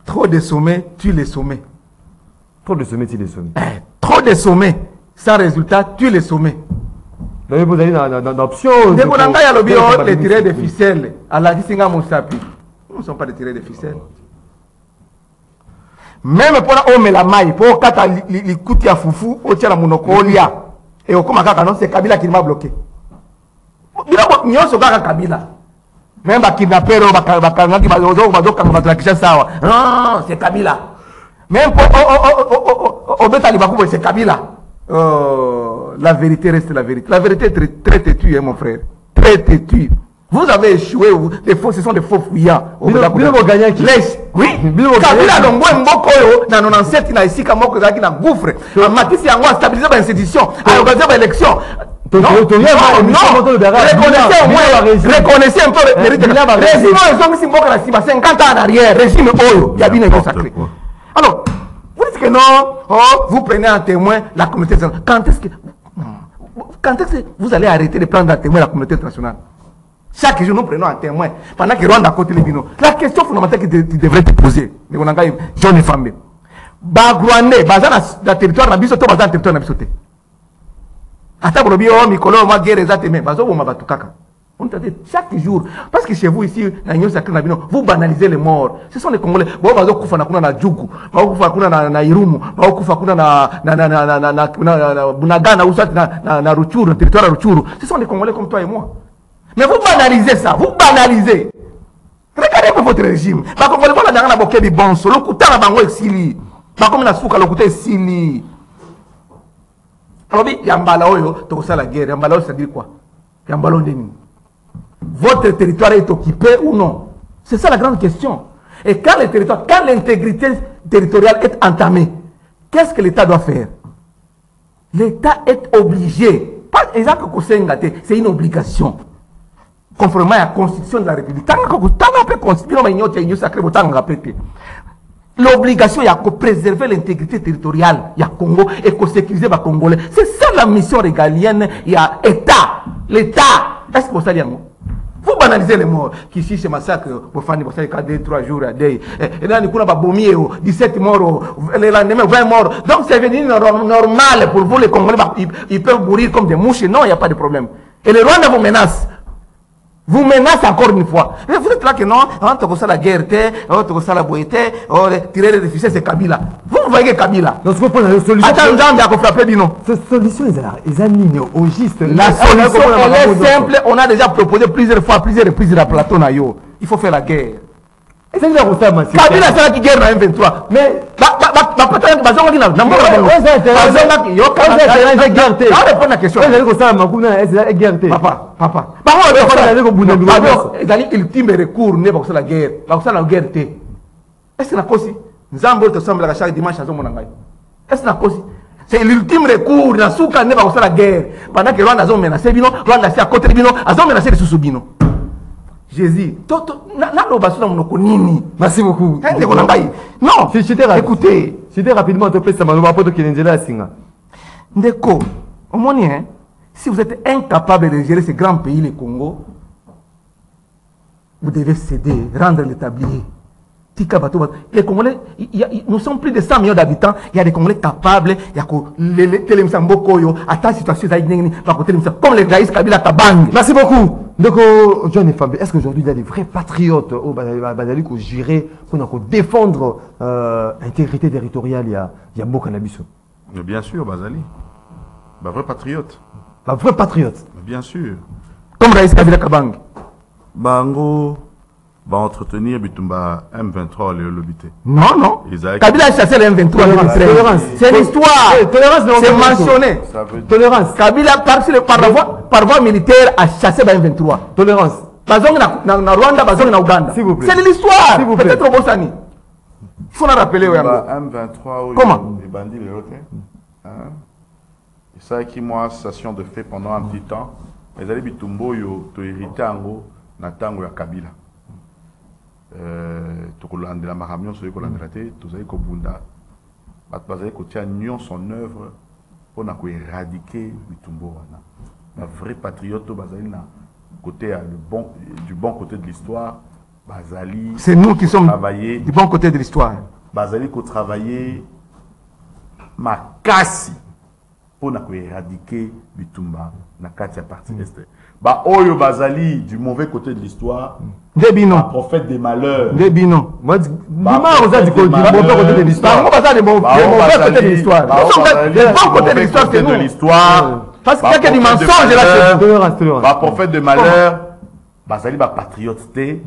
Trop de sommets, tue les sommets. Trop de sommets, tue les sommets. Trop de sommets, sans résultat, tue les sommets. Donc vous allez dans l'option. Dès qu'on a les tirets de ficelles, à la Dissinga Moussapi, nous ne sommes pas des tirets de ficelles. Même pour la maille, pour kata les coups à foufou, au tient la monocolia. Et au Komaka, non, c'est Kabila qui m'a bloqué. Nous sommes Kabila. Même à kidnapper, c'est Kabila. Même pour au Betalibakou, c'est Kabila. La vérité reste la vérité. La vérité est très têtue, mon frère. Très têtue. Vous avez échoué, ce sont des faux fouillants. Oui. Kabila Longo Mbokoyo, dans 97, il a ici comme Moko na gouffre. Matisse Yango a stabilisé l'institution, a organisé l'élection. Non, reconnaissez un peu le mérite. Régime, ils ont 50 ans en arrière. Régime Oyo, il y a bien un sacré. Alors, vous dites que non, vous prenez en témoin la communauté internationale. Quand est-ce que vous allez arrêter de prendre en témoin la communauté internationale? Chaque jour, nous prenons un témoin. Pendant que Rwanda côté les binos. La question fondamentale que tu devrais te poser, John et Fambe. Bagouane, bazana dans territoire na biso to bazana territoire na biso te. Ata bolobi o mikolo ma guerre ezate mais bazo bo mabatukaka. On te dit chaque jour parce que chez vous ici na nyo sacré na bino, vous banalisez les morts. Ce sont les Congolais. Bo bazo kufa na kuna na Djugu, bazo kufa kuna na Irumu, bazo kufa kuna na Bunagana ou soit na Ruchuru, na territoire Ruchuru. Ce sont les Congolais comme toi et moi. Mais vous banalisez ça, vous banalisez. Regardez un peu votre régime. Parce que vous voyez la dernière boquette du bon solo, le couteau à bango exili. Parce que la souka, le couteau exili. Alors, il y a un ballon, tu as la guerre. Un ballon, ça dit quoi? Il y a un ballon de nuit. Votre territoire est occupé ou non? C'est ça la grande question. Et quand le territoire, quand l'intégrité territoriale est entamée, qu'est-ce que l'État doit faire? L'État est obligé. Pas exact que c'est une obligation. Conformément à la constitution de la République. L'obligation est de préserver l'intégrité territoriale du Congo et de sécuriser les Congolais. C'est ça la mission régalienne. Il y a l'État. L'État. Est-ce que vous savez? Vous banalisez les morts. Qui ici, c'est massacre. Vous faites des 2, 3 jours à day. Et là, nous avons 17 morts. Le lendemain, 20 morts. Donc, c'est devenu normal pour vous, les Congolais. Ils peuvent mourir comme des mouches. Non, il n'y a pas de problème. Et les Rwandais vous menacent. Vous menacez encore une fois. Et vous êtes là que non, tu as la guerre, tu as la boîte, tirer les ficelles, c'est Kabila. Vous voyez Kabila. Donc, ce qu'on la solution. Attends, on a frappé Bino. Cette solution, ils ont mis au juste. La solution, elle est simple. On a déjà proposé plusieurs fois, plusieurs reprises à Plateau Nayo. Il faut faire la guerre. Kabila, c'est la guerre dans M23. Mais, papa. Ultime recours, ne pas la guerre. La guerre. Est-ce que la cause Nzambo te semble la chaque dimanche à son monangai? Est-ce que la cause c'est l'ultime recours, na souka ne pas la guerre. Pendant que Rwanda a menacé Bino, Rwanda a côté Bino, a menacé les sous-Bino. Jésus, merci beaucoup. Non, écoutez. C'était rapidement, te plaît, ça m'a rapport de Kenendela Singa. Ndeko, au moins, si vous êtes incapable de gérer ce grand pays, le Congo, vous devez céder, rendre l'établi. Les Congolais, nous sommes plus de 100 millions d'habitants, il y a des Congolais capables, il y a comme les Gaïs Kabila Tabang. Merci beaucoup. Donc, John et Fambe, est-ce qu'aujourd'hui il y a des vrais patriotes au Badali qui gérer, pour défendre l'intégrité territoriale, il y a beaucoup d'habitants? Bien sûr, Bazali. Vrai patriote. Vrai patriote. Bien sûr. Comme Gaïs Kabila Tabang. Bango. va entretenir Bitumba M23 le lobité. Non, non. Isaac- Kabila a chassé le M23 en 2013. Tolérance. C'est l'histoire. Tolérance, non, C'est on peut mentionné. Ça veut dire Tolérance. Kabila, par voie militaire, a chassé le M23. Tolérance. Bazong na Rwanda, bazong na Ouganda. S'il vous plaît. C'est de l'histoire. S'il vous plaît. Peut-être au Bosani. Il faut la rappeler. Bitumba M23 oui, Comment? les bandits les autres. Et ça qui moi station de fait pendant un petit temps. Mais allez Bitumbo yo to hérité ango na tango ya Kabila. To kolandela makamyo so kolandela te to zali ko bunda. Bat bazali ko tia nion son œuvre pour na ko éradiquer Bitumbo wana. Un vrai patriote bazali na côté du bon côté de l'histoire. Bazali C'est nous qui sommes travailler du bon côté de l'histoire. bazali ko travailler makasi pour na ko éradiquer Bitumba na kati ya partie est. Ba oyo bazali du mauvais côté de l'histoire, Débino. prophète des malheurs. Débino. Moi, dis-moi, on a dit du mauvais côté de l'histoire. On va pas des mauvais côté de l'histoire. Nous sommes des bons côtés de l'histoire, c'est nous. Parce qu'il y a que des mensonges là. Tolérance, tolérance. Ba prophète de malheur, bazali ba patriote te,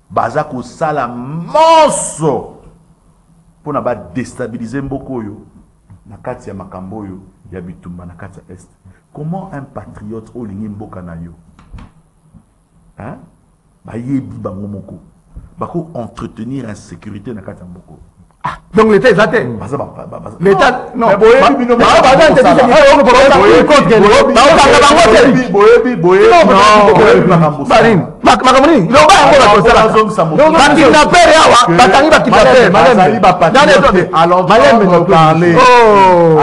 baza ko sala monso pour na ba déstabiliser mboko yo na kati ya makambo yo ya Bitumba na kati ya est. Comment un patriote olingi mboka na yo? Hein? Ba yebi bango moko. Ba ko entretenir insécurité na kati ya mboko. Donc l'État est athée. L'État, non. À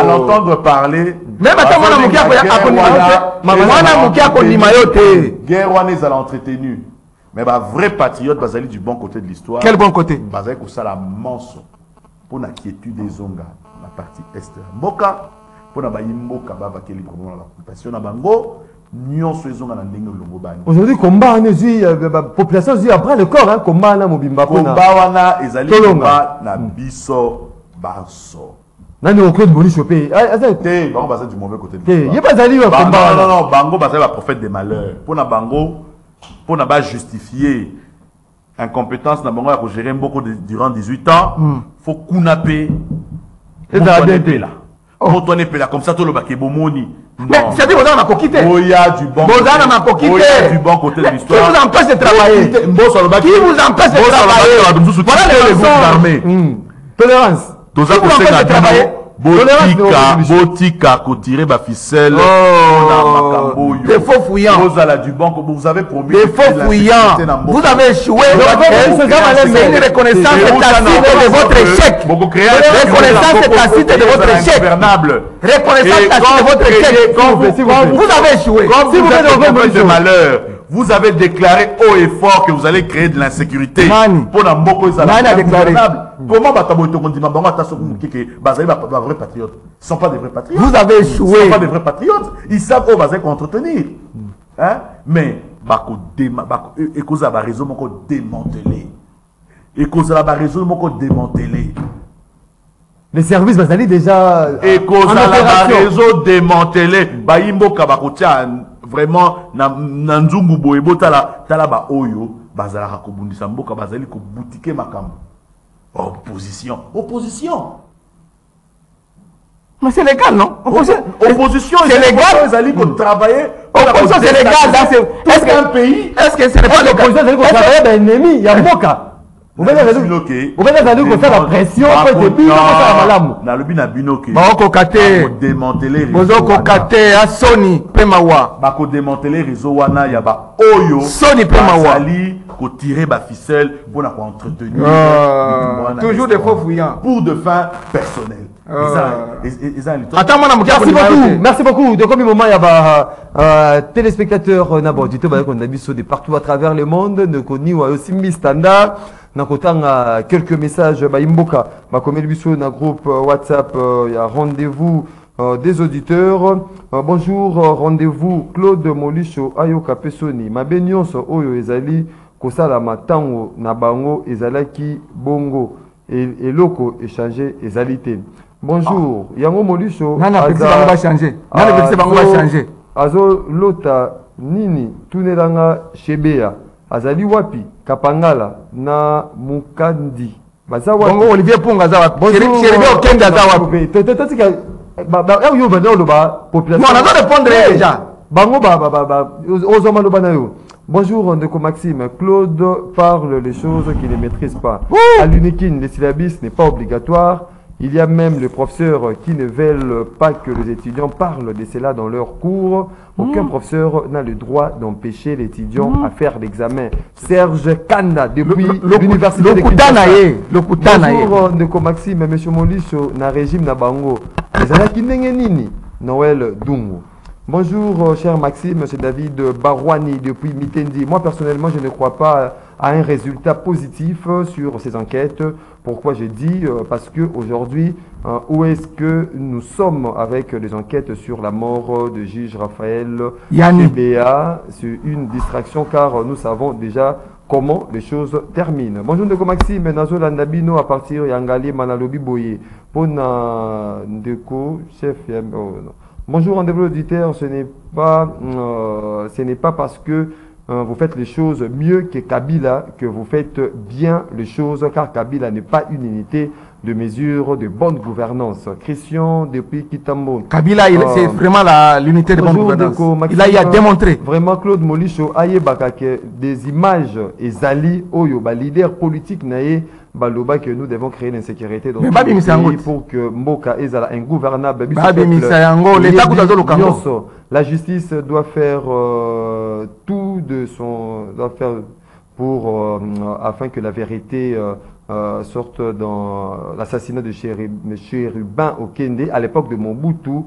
l'entendre parler, même à mon guerre wana ils allaient entretenu. Mais bah vrai patriote bazali du bon côté de l'histoire. Quel bon côté? Bazali ko sala manso pour la quiétude des Zonga, la partie est. Mboka pour na ba yimboka ba va keli pour la occupation na bango. Nyonso ezonga na ndenge longo bani. Aujourd'hui, combat, la population dit après le corps, hein, combat, na mobimba. Combat wana ezali combat na biso banso. Nani au Claude Boni chopé. Té, bango bazali du mauvais côté de Il y a l'histoire. pas d'allié au combat. Non, bango bazali ba prophète des malheurs. Pour na bango, pour na ba justifier incompétence na bango ya ko gérer beaucoup durant 18 ans, faut kunape. Et ça a bien été là. Moto ne pela comme ça tout le baké bomoni. Mais c'est dire, vous avez un quitté. Oya du bon. Oya du bon côté de l'histoire. Qui vous empêche de travailler? Qui vous empêche de travailler? Voilà les groupes armés. Tolérance. Tous ça pour travailler. Botika tirer ma ficelle. Des faux fouillants. Vous avez promis. Des faux fouillants. Vous avez échoué. C'est une reconnaissance tacite de votre échec. Reconnaissance tacite de votre échec. Reconnaissance tacite de votre échec. Vous avez échoué. Si vous êtes de malheur, vous avez déclaré haut et fort que vous allez créer de l'insécurité. Pour la Mboko, ils a déclaré. Comment va vrais patriotes? Ils ne sont pas des vrais patriotes. Vous avez échoué. Ils ne sont pas des vrais patriotes. Ils savent où va entretenir. Hein? Mais, et cause à la raison, démanteler. Et cause à la raison, démanteler. Les services, bah, ça déjà. Et cause à la raison, démanteler. Baïmbo Kabakotia, vraiment, Nanzungu Boebo, Tala ba Oyo, Bazala Rakobundisa Mboka, Bazali ko boutique Makambo. Opposition. Opposition. Mais c'est légal, non? Opposition, c'est légal. Ils allaient travailler. Opposition, c'est légal. Est-ce qu'un pays. Est-ce que ce n'est pas l'opposition, c'est qu'on travaille d'un ennemi? Il y a Mboka. Vous venez de faire la pression pour que puis na lobi na binoke ba ko kate démanteler bozo ko kate a Sony Pemawa ba ko démanteler réseau wana ya ba oyo Sony Pemawa ali ko tirer ba ficelle pour na ko entretenir toujours des faux fouillants pour de fins personnelles. Attends, merci beaucoup. De combien de moments il y a téléspectateurs n'abordité qu'on a vu de partout à travers le monde, de connu aussi mis standard. Nakotanga quelques messages Imboka, ma comme émission dans groupe WhatsApp, il y a rendez-vous des auditeurs. Bonjour, rendez-vous Claude Molicho Ayoka Pesoni. Ma benyonso oyo ezali kosala matango na bango ezalaki bongo et loko échanger ezalité. Bonjour, Yango Molicho. Nana va changer. Nana va changer. Azo lota nini tunelanga shebea. azali wapi Kapangala na Mukandi baza wapi bongo Olivier Ponga za wapi Chéribé Okende za wapi totika yo bana loba population non on va répondre déjà bango ozoma loba na yo. Bonjour Ndeko Maxime, Claude parle les choses qu'il ne maîtrise pas. À l'UNIKIN, les syllabus n'est pas obligatoire. Il y a même les professeurs qui ne veulent pas que les étudiants parlent de cela dans leurs cours. Aucun professeur n'a le droit d'empêcher l'étudiant à faire l'examen. Serge Kanda, depuis l'université de Kinshasa. Bonjour Ndeko Maxime, Monsieur Molicho, na régime na bango. Les alaki nini Noël Dungu. Bonjour cher Maxime, c'est David Barouani depuis Mitendi. Moi personnellement je ne crois pas à un résultat positif sur ces enquêtes. Pourquoi je dis parce que aujourd'hui où est-ce que nous sommes avec les enquêtes sur la mort de juge Raphaël Chebea? C'est une distraction car nous savons déjà comment les choses terminent. Bonjour Ndeko Maxime, Nazo Landabino à partir Yangali Manalobi Boye. Pona Ndeko, chef non. Bonjour, rendez-vous auditeur, ce n'est pas parce que vous faites les choses mieux que Kabila que vous faites bien les choses, car Kabila n'est pas une unité de mesure de bonne gouvernance. Christian depuis Kitambo. Kabila, c'est vraiment l'unité de bonne gouvernance. Il a démontré. Vraiment, Claude Molicho, Ayebaka, que des images et Zali, Oyo, leader politique, naïe, Baloba que nous devons créer l'insécurité dans le pays pour que Mboka est ingouvernable. La justice doit faire tout de son pour afin que la vérité sorte dans l'assassinat de Chérubin Okende à l'époque de Mobutu.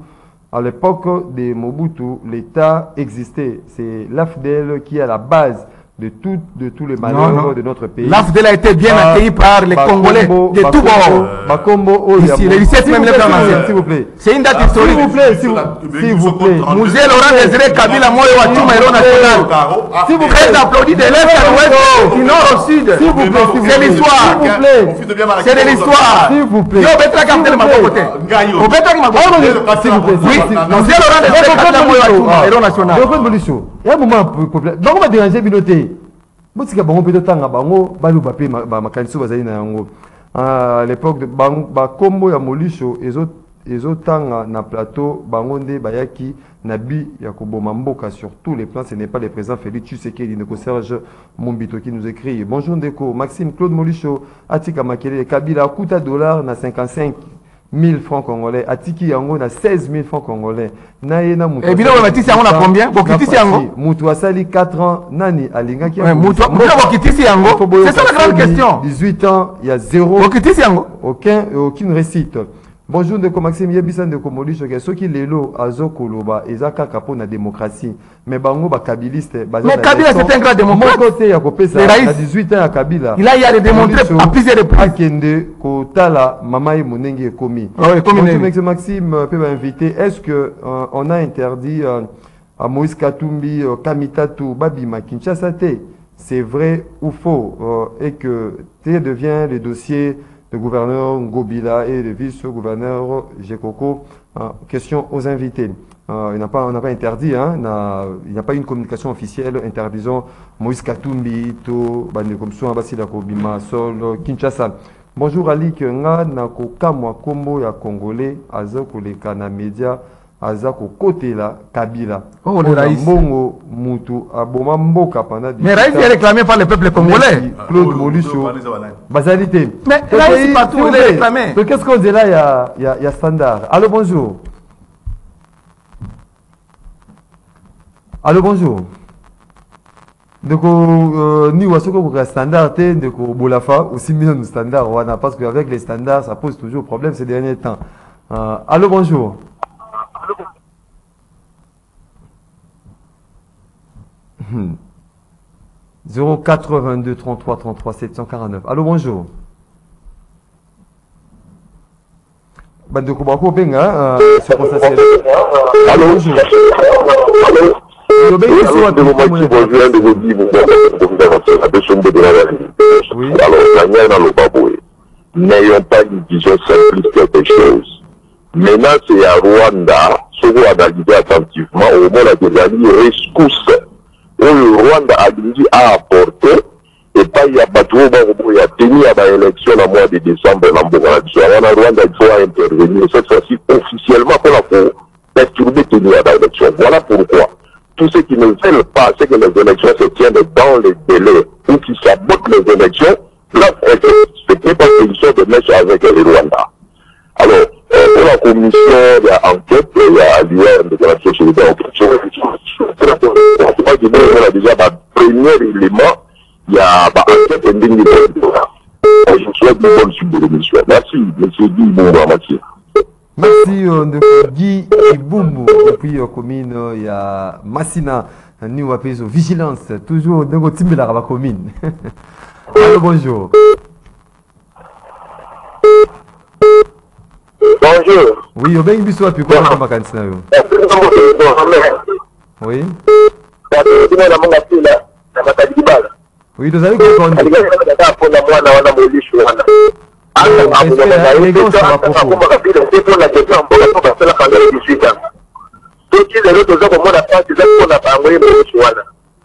À l'époque de Mobutu, l'État existait. C'est l'AFDEL qui est à la base de tous les malheurs de notre pays. L'AFDEL a été bien accueilli par les Congolais de tout bord. Ici, les 17 même s'il vous plaît. C'est une date historique. S'il vous plaît. Musée Laurent Désiré Kabila Moyo Wachuma Héros National. S'il vous plaît, applaudis de l'Est à l'Ouest, du Nord au Sud. S'il vous plaît. C'est l'histoire. C'est de l'histoire. S'il vous plaît. Yo, Betra Kamtel ma côté. Au Betra ma côté. S'il vous plaît. Oui, Musée Laurent Désiré Kabila Moyo Wachuma Héros National. Il y a un moment populaire. Donc on va déranger Binoté. Botika bango peut tanga bango balu bapé makanisi bazali na yango. À l'époque de Kombo ya Molicho ezotanga na plateau bango nde bayaki nabi ya koboma mboka sur tous les plans. Ce n'est pas le président Félix Tshisekedi Ndeko Serge Mombito qui nous écrit. Bonjour Ndeko Maxime Claude Molicho atika makele Kabila kuta dollar na 55 000 francs congolais, Atiki Yango na 16 000 francs congolais. Naena Moutou. Et Bilo Matisi Yango na combien? Bokitisi Yango. Moutou Asali 4 ans, Nani Alinga qui a Moutou Bokitisi Yango. C'est ça la grande question. 18 ans, il y a 0. Bokitisi Yango. Aucune récite. Bonjour Ndeko Maxime Yebisan de Komolicho ke soki lelo azokoloba ezaka kapo na démocratie mais bango ba kabiliste mais Kabila c'est un grand démocrate côté ya kopesa à 18 ans à Kabila il a y a démontré à plusieurs reprises akende kotala mama ye monenge ekomi Bonjour Maxime peut m'inviter est-ce que on a interdit à Moïse Katumbi Kamitatu Babima Kinshasa c'est vrai ou faux et que devient le dossier le gouverneur Ngobila et le vice-gouverneur Jekoko. Question aux invités. On n'a pas interdit, hein, il n'y a pas une communication officielle interdisant Moïse Katumbi, To, Bandekomso, Basila Kobima, Sol, Kinshasa. Bonjour Ali, nga na kokamwa kombo ya Congolais, azako le kana média, azako côté la Kabila. Oh, le Raïs. Mbongo Moutou, aboma mboka pendant. Mais Raïs est réclamé par le peuple congolais. Claude Molicho. Basalité. Mais Raïs partout, il est réclamé. Donc qu'est-ce qu'on dit là, il y a Standard. Allô, bonjour. Allô, bonjour. Donc, nous avons un standard, donc Bolafa, aussi millions standards, parce qu'avec les standards, ça pose toujours problème ces derniers temps. Allô, bonjour. 082 33 33 749. Allô, bonjour. Bandeko Bako Benga, c'est pour ça. Allô, bonjour. N'ayons pas une vision simpliste des choses. Maintenant, c'est à Rwanda, ce qu'on analyse attentivement, au moment où la rescousse où le Rwanda a apporté, et pas il y a pas trop, il y a tenu à l'élection au mois de décembre, le Rwanda il faut intervenir cette fois-ci officiellement pour la perturber tenir à l'élection. Voilà pourquoi tous ceux qui ne veulent pas que les élections se tiennent dans les délais ou qui sabotent les élections doivent être respectés par position de match avec le Rwanda. Alors, pour la commission d'enquête, il y a l'IR de la société on a déjà le premier élément, il y a l'enquête et je vous souhaite une bonne suite de l'émission. Merci, M. Guy Boumba, merci. Merci, Guy Ibumbu, depuis la commune, il y a Massina, nous appelons vigilance, toujours dans le team de la commune. Allô, bonjour. Bonjour. Oui, au bien, il y a plus quoi dans ma cantina. Oui. Oui, nous allons comprendre.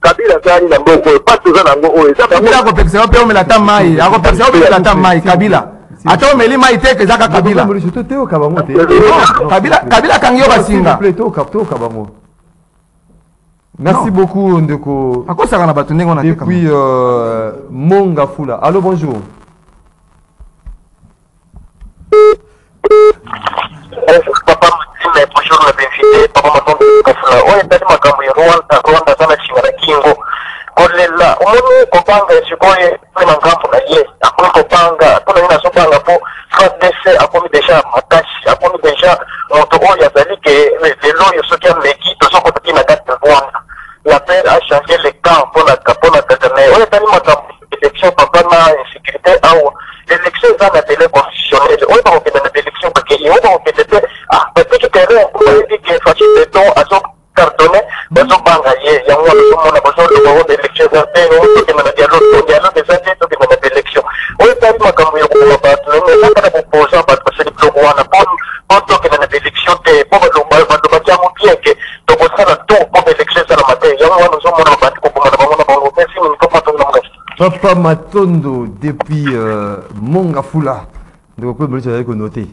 Kabila ata omeli mai te kezaka Kabila Kabila kangi yo basinga. Merci beaucoup Ndeko. Akosaka na bato ndenge on a depuis Monga Fula. Allô, bonjour. Papa Mutime, bonjour la bienvenue. Papa Matombe Kafula. On est tellement comme Rwanda sana chingara kingo. Kolela, umoni kopanga sikoye kwa ngambo na ye. Akoni kopanga, tuna ina sopanga po FDC akomi deja matashi, akomi deja moto oya zalike le loyo sokia meki to soko tina kati Rwanda. La paix a changé les camps pour la Kagame. On est tellement comme élection papa na insécurité ou l'élection est un appel constitutionnel. On est dans l'élection parce qu'il y a petit terrain où on dit qu'il faut acheter ton à son cartonné, à son bangayer. Il y a un besoin de l'élection d'intérêt, on peut demander dialogue des années, on peut demander l'élection. On est tellement comme il y a un battre, mais ça va proposer parce que c'est le plus gros. On a pas que dans l'élection, pour le bâtiment bien que donc on sera tout pour l'élection sur la matin. Il y a un besoin de battre pour le merci, mais il faut pas tout le monde. Papa Matondo depuis Mongafula. Donc, on peut noter.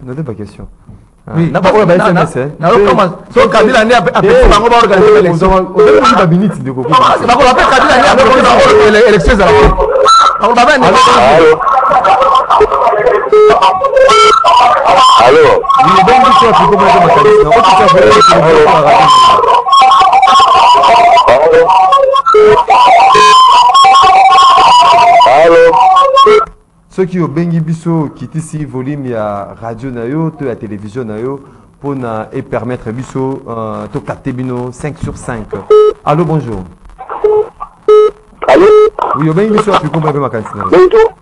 Notez pas question. Oui, n'a pas de SMS. So Kabila ni après bango ba organiser l'élection. On a pas minute de coco. C'est pas qu'on appelle Kabila ni après l'élection ça. On va bien. Allô. Oui, donc il faut comment on va faire. On peut Allô. Ceux qui ont bengi biso qui ici volume ya radio nayo to la télévision nayo pour na et permettre biso to capter bino 5 sur 5. Allô, bonjour. Allô. Oui, au bengi biso tu comprends ma cantina. Bonjour.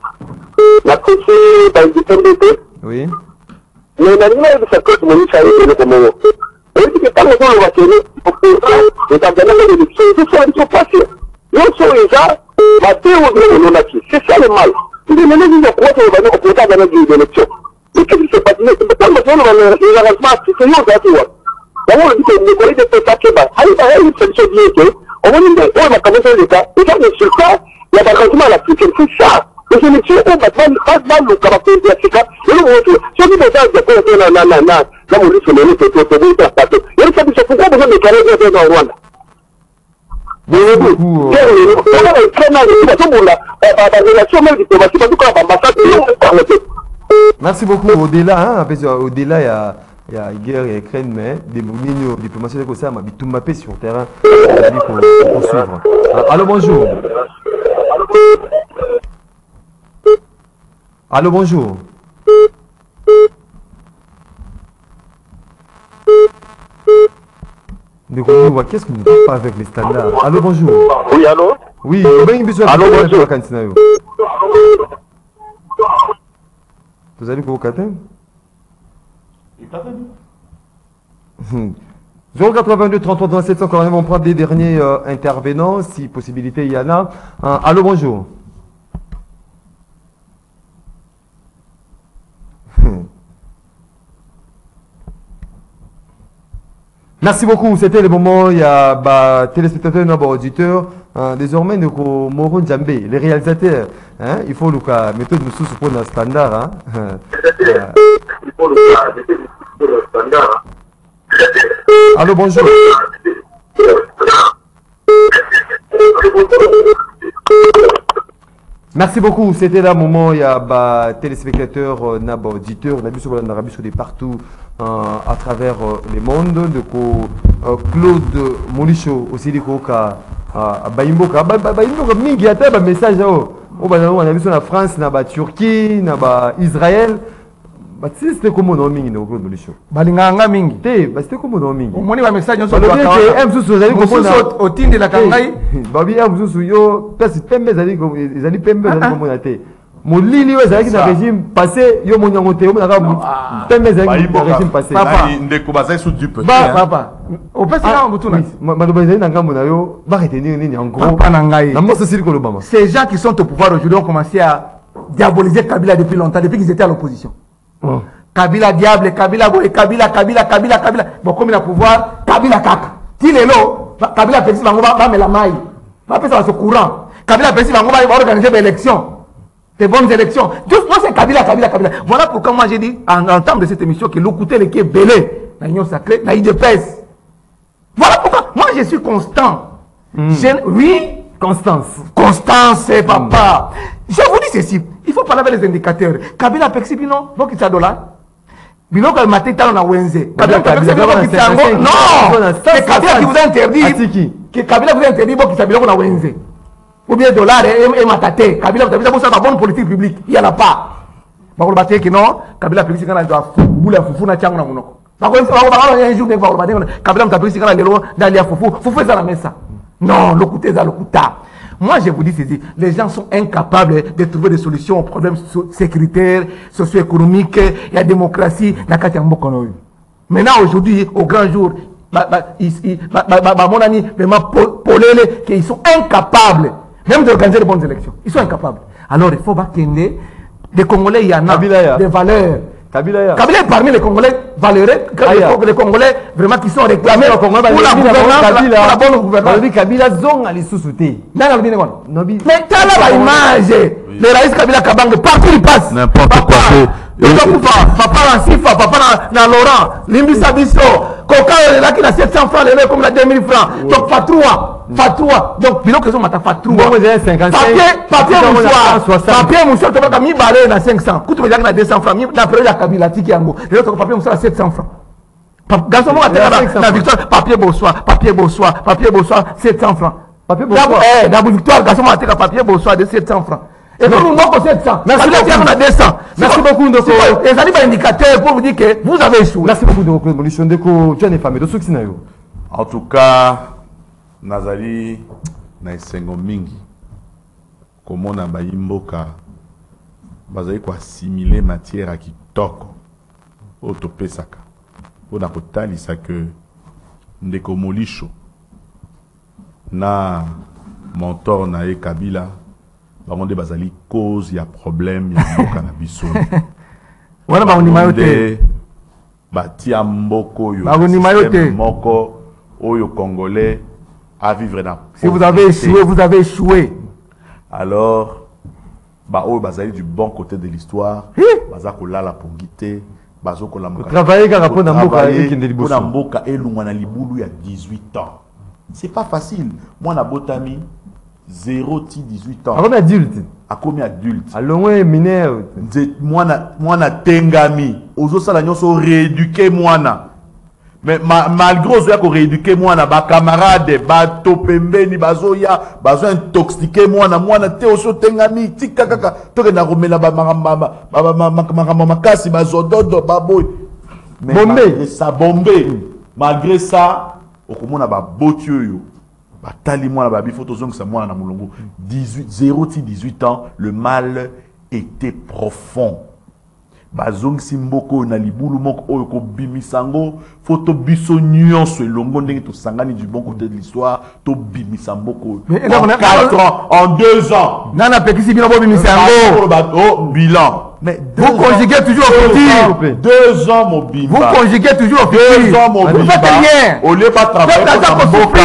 La PC dans le oui. Mais la ligne de sa côte mon ça est comme moi. Et puis que par le temps on va tenir pour que dans la élection c'est ça qui passe. Nous sommes déjà battus au niveau de c'est ça le mal. Il est même dit quoi tu vas nous côté dans l'élection. Mais qu'est-ce qui se passe? Quand on va les arrangements c'est nous ça tu vois. On dit que les collègues de ça qui va. Allez ça une solution bien que on va dire on va commencer l'état. Et ça ne sur ça, il y a pas arrangement à la c'est ça. Les élections on va pas le caractère de l'Afrique. Et le retour, si on dit ça de quoi là on dit que les autres tout ça pas. Et ça c'est pourquoi besoin de caractère dans Rwanda. Merci beaucoup. Au-delà, au-delà, il y a guerre et Ukraine, mais des diplomatie comme ça, ma tout mappé sur le terrain. Pour suivre. Allô, bonjour. Allô, bonjour. Qu'est-ce que vous ne faites pas avec les standards? Allô, bonjour. Oui, allô. Oui, allô, bonjour. Vous allez pour Katem? 082 33 27 encore on prend des derniers intervenants, si possibilité il y en a. Allô, bonjour. Merci beaucoup. C'était le moment. Il y a téléspectateurs et auditeurs. Désormais, nous avons Moron Djambé, les réalisateurs. Hein, il faut le cas. Méthode de sous pour un standard. Il faut le standard. Allô, bonjour. Merci beaucoup. C'était là le moment. Il y a téléspectateurs, auditeurs, on a vu sur des partout à travers le monde. De Claude Molicho aussi du Koka Baimboka. Baimboka mingi a un message. On a vu sur la France, na Turquie, na Israël. C'était comme on a mingi no Claude Molicho. Balinganga mingi. C'était comme on a mingi. On moni ba message sur le au tindi la kangai. Babi amzusu yo pesi pembe zali pembe comme on a été. Mon lili ouais zali na régime passé yo mon yangote yo na pembe zali na régime passé. Papa ndeko bazai sous dupe. Papa. Au pesi na mutuna. Maloba zali na ngambo na yo ba retenir nini en gros. Papa na ngai. Na moso sili ko lobama. Ces gens qui sont au pouvoir aujourd'hui ont commencé à diaboliser Kabila depuis longtemps, depuis qu'ils étaient à l'opposition. Kabila diable, Kabila boy, Kabila. Bon, comme il a pouvoir, Kabila kaka. Qui est là? Kabila Pessi va me la maille. Va faire ce courant. Kabila Pessi va organiser des élections. Des bonnes élections. Tout moi c'est Kabila. Voilà pourquoi moi j'ai dit en termes de cette émission que l'Okouté le qui est belé. La Union sacrée, la IDPS. Voilà pourquoi moi je suis constant. Oui, Constance, papa. Je vous dis ceci. Il faut parler avec les indicateurs. Kabila Pessi bino, donc il $. Bino quand matin t'as na wenze. Kabila Pessi bino qui s'ango. Non. C'est Kabila qui vous interdit. Que Kabila vous interdit bon qui s'abilo na wenze. Ou bien dollar et matate. Kabila vous avez ça la bonne politique publique. Il y en a pas. Ba ko baté que non. Kabila Pessi kana doit boula fufu na chango na munoko. Ba ko un jour de va baté Kabila Pessi kana lelo d'aller fufu ça la mesa. Non, l'Okouté za l'Okouta. Moi, je vous dis ceci, les gens sont incapables de trouver des solutions aux problèmes sécuritaires, socio-économiques, et à la démocratie. Maintenant, aujourd'hui, au grand jour, mon ami, Polele, qu'ils sont incapables, même d'organiser de bonnes élections. Ils sont incapables. Alors, il faut pas qu'il y ait des Congolais, il y en a des valeurs. Kabila est parmi les Congolais valeureux, les Congolais vraiment qui sont réclamés pour la bonne gouvernance. Kabila zong ali sous-souté. Mais t'as là l'image. Le Raïs Kabila Kabang, partout il passe. N'importe quoi. Papa en Sifa, papa dans Laurent, Limbisa Bisso, Coca là qui a 700 francs, les comme la 2000 francs. Donc Fatroua. Donc, bilo que sont mata Fatroua. Papier mouchoir, tu vas mis balai na 500. Coûte me na 200 francs. Na période la Kabila tiki yango. Les autres papier mouchoir à 700 francs. Garçon moi na victoire, papier Bossois, 700 francs. Papier Bossois. D'abord victoire, garçon moi papier Bossois de 700 francs. Et nous nous manquons 700. Merci beaucoup. Et ça dit un indicateur pour vous dire que vous avez échoué. Merci beaucoup de Claude Molicho Ndeko, tu as des familles de succès. En tout cas, Nazali na esengo mingi komona bayimboka bazali ko assimiler matière à kitoko otopesaka mpona kotalisa ke Ndeko Molicho na mentor na ye Kabila bango nde bazali cause ya problème ya mboka na biso wana baundima yo te batia mboko yo moko oyo congolais à vivre dans. Si vous avez échoué, vous avez échoué. Alors, bazali du bon côté de l'histoire, bazako la pour guiter, bazako la travailler car pour Namboka et Lumana Libulu il y a 18 ans. C'est pas facile. Moi na botami 0-18 ans. À combien adulte? À combien adulte? À loin mineur. Moi na tengami, ozo sala nyonso rééduquer moi na. Mais malgré ça qu'on rééduquer moi na ba camarade ba topembeni bazoya bazo intoxiquer moi na te oso tengami tika kaka to ke na romela ba makasi bazododo baboy bombé ça bombé malgré ça okomona ba botio yo ba tali moi na ba bi photo zong ça moi na mulongo 0-18 ans le mal était profond. Bazong simboko na libulu moko oyo ko bimisango photo biso nyonso elongo ndenge to sangani du bon côté de l'histoire to bimisamboko en 4 ans en 2 ans nana pekisi bino bo bimisango bilan Mais vous conjuguez toujours au futur. 2 ans mobimba. Vous conjuguez toujours au futur. 2 ans mobimba. Vous faites rien. Au lieu pas travailler pour Mboka,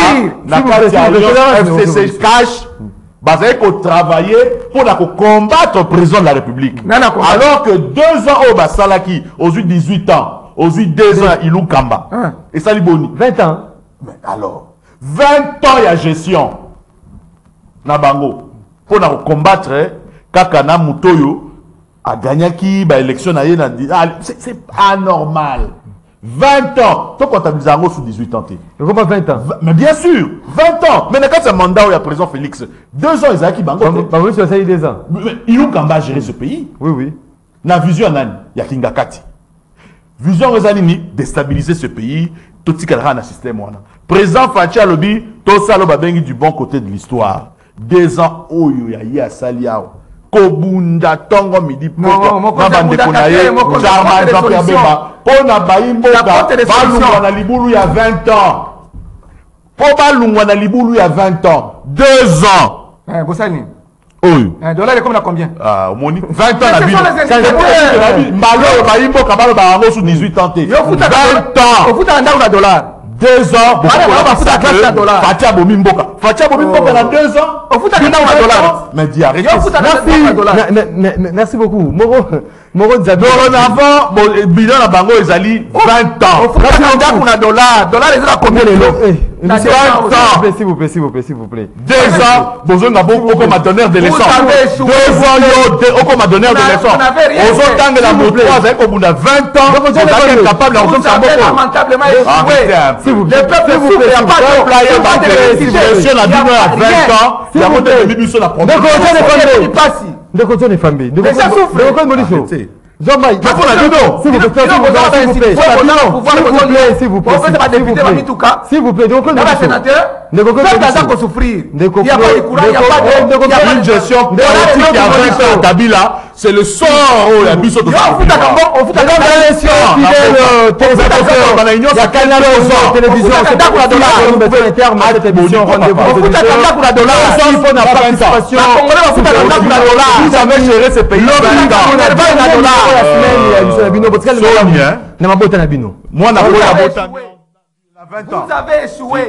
na kati alliance FCC cash. Bazai ko travailler pour combattre le président de la République. Alors que 2 ans au Basalaki, aux 18 ans, aux 2 ans, il ou Kamba. Et ça, Liboni. 20 ans. Mais alors, 20 ans, il y a gestion. Nabango. Pour combattre, Kakana Mutoyo a gagné qui, l'élection, c'est anormal. 20 ans. Tu comptabilises sous 18 ans. Comment 20 ans? Mais bien sûr, 20 ans. Mais quand c'est un mandat où il y a président Félix, 2 ans, ils ont qui bango. Oui, ça a eu 2 ans. Il ou Kamba gérer ce pays. Oui, oui. Na vision nani, il y a Kingakati. Vision Rezalini, déstabiliser ce pays, tout ce qu'il y a dans le système. Président Fachi Alobi, tout ça, le du bon côté de l'histoire. 2 ans, oh, il y a Saliao. Kobunda Tongo Midi Poko, Mabande Konaye, Jarman Jean-Pierre Bemba, Pona Baimboga, Balungwana Liboulou il y a 20 ans. Poba Lungwana Liboulou il y a 20 ans. 2 ans. Bossani. Oui. Un dollar est comme combien? Ah, au 20 ans la vie. Malo Baimboga, Malo Barango sous 18 ans. 20 ans. Au foot à un dollar. 2 ans. Fatia Bomimboka. Fatia Bomimboka dans 2 ans. Au foot à un dollar. Mais dis arrêtez. Merci beaucoup. Moro dorénavant, bilan à Bango Ezali 20 ans. Au foot à un dollar. Dollar est là combien de l'eau? 20 ans. S'il vous plaît, s'il vous plaît, s'il vous plaît. 2 ans, besoin d'un bon comme donneur de leçons. 2 ans, au comme donneur de leçons. Aux autres la moto, avec au bout de 20 ans, vous êtes capable d'en faire lamentablement échoué. S'il vous plaît, le peuple souffre, il n'y a pas de player. Si on a dû à 20 ans, il y a monté le bibi sur la première. De côté des familles. De côté de Jean-Maï, s'il vous plaît, s'il vous plaît, s'il vous plaît, une gestion politique qui a 20 ans Kabila, c'est le sort où la mise au vous avez échoué.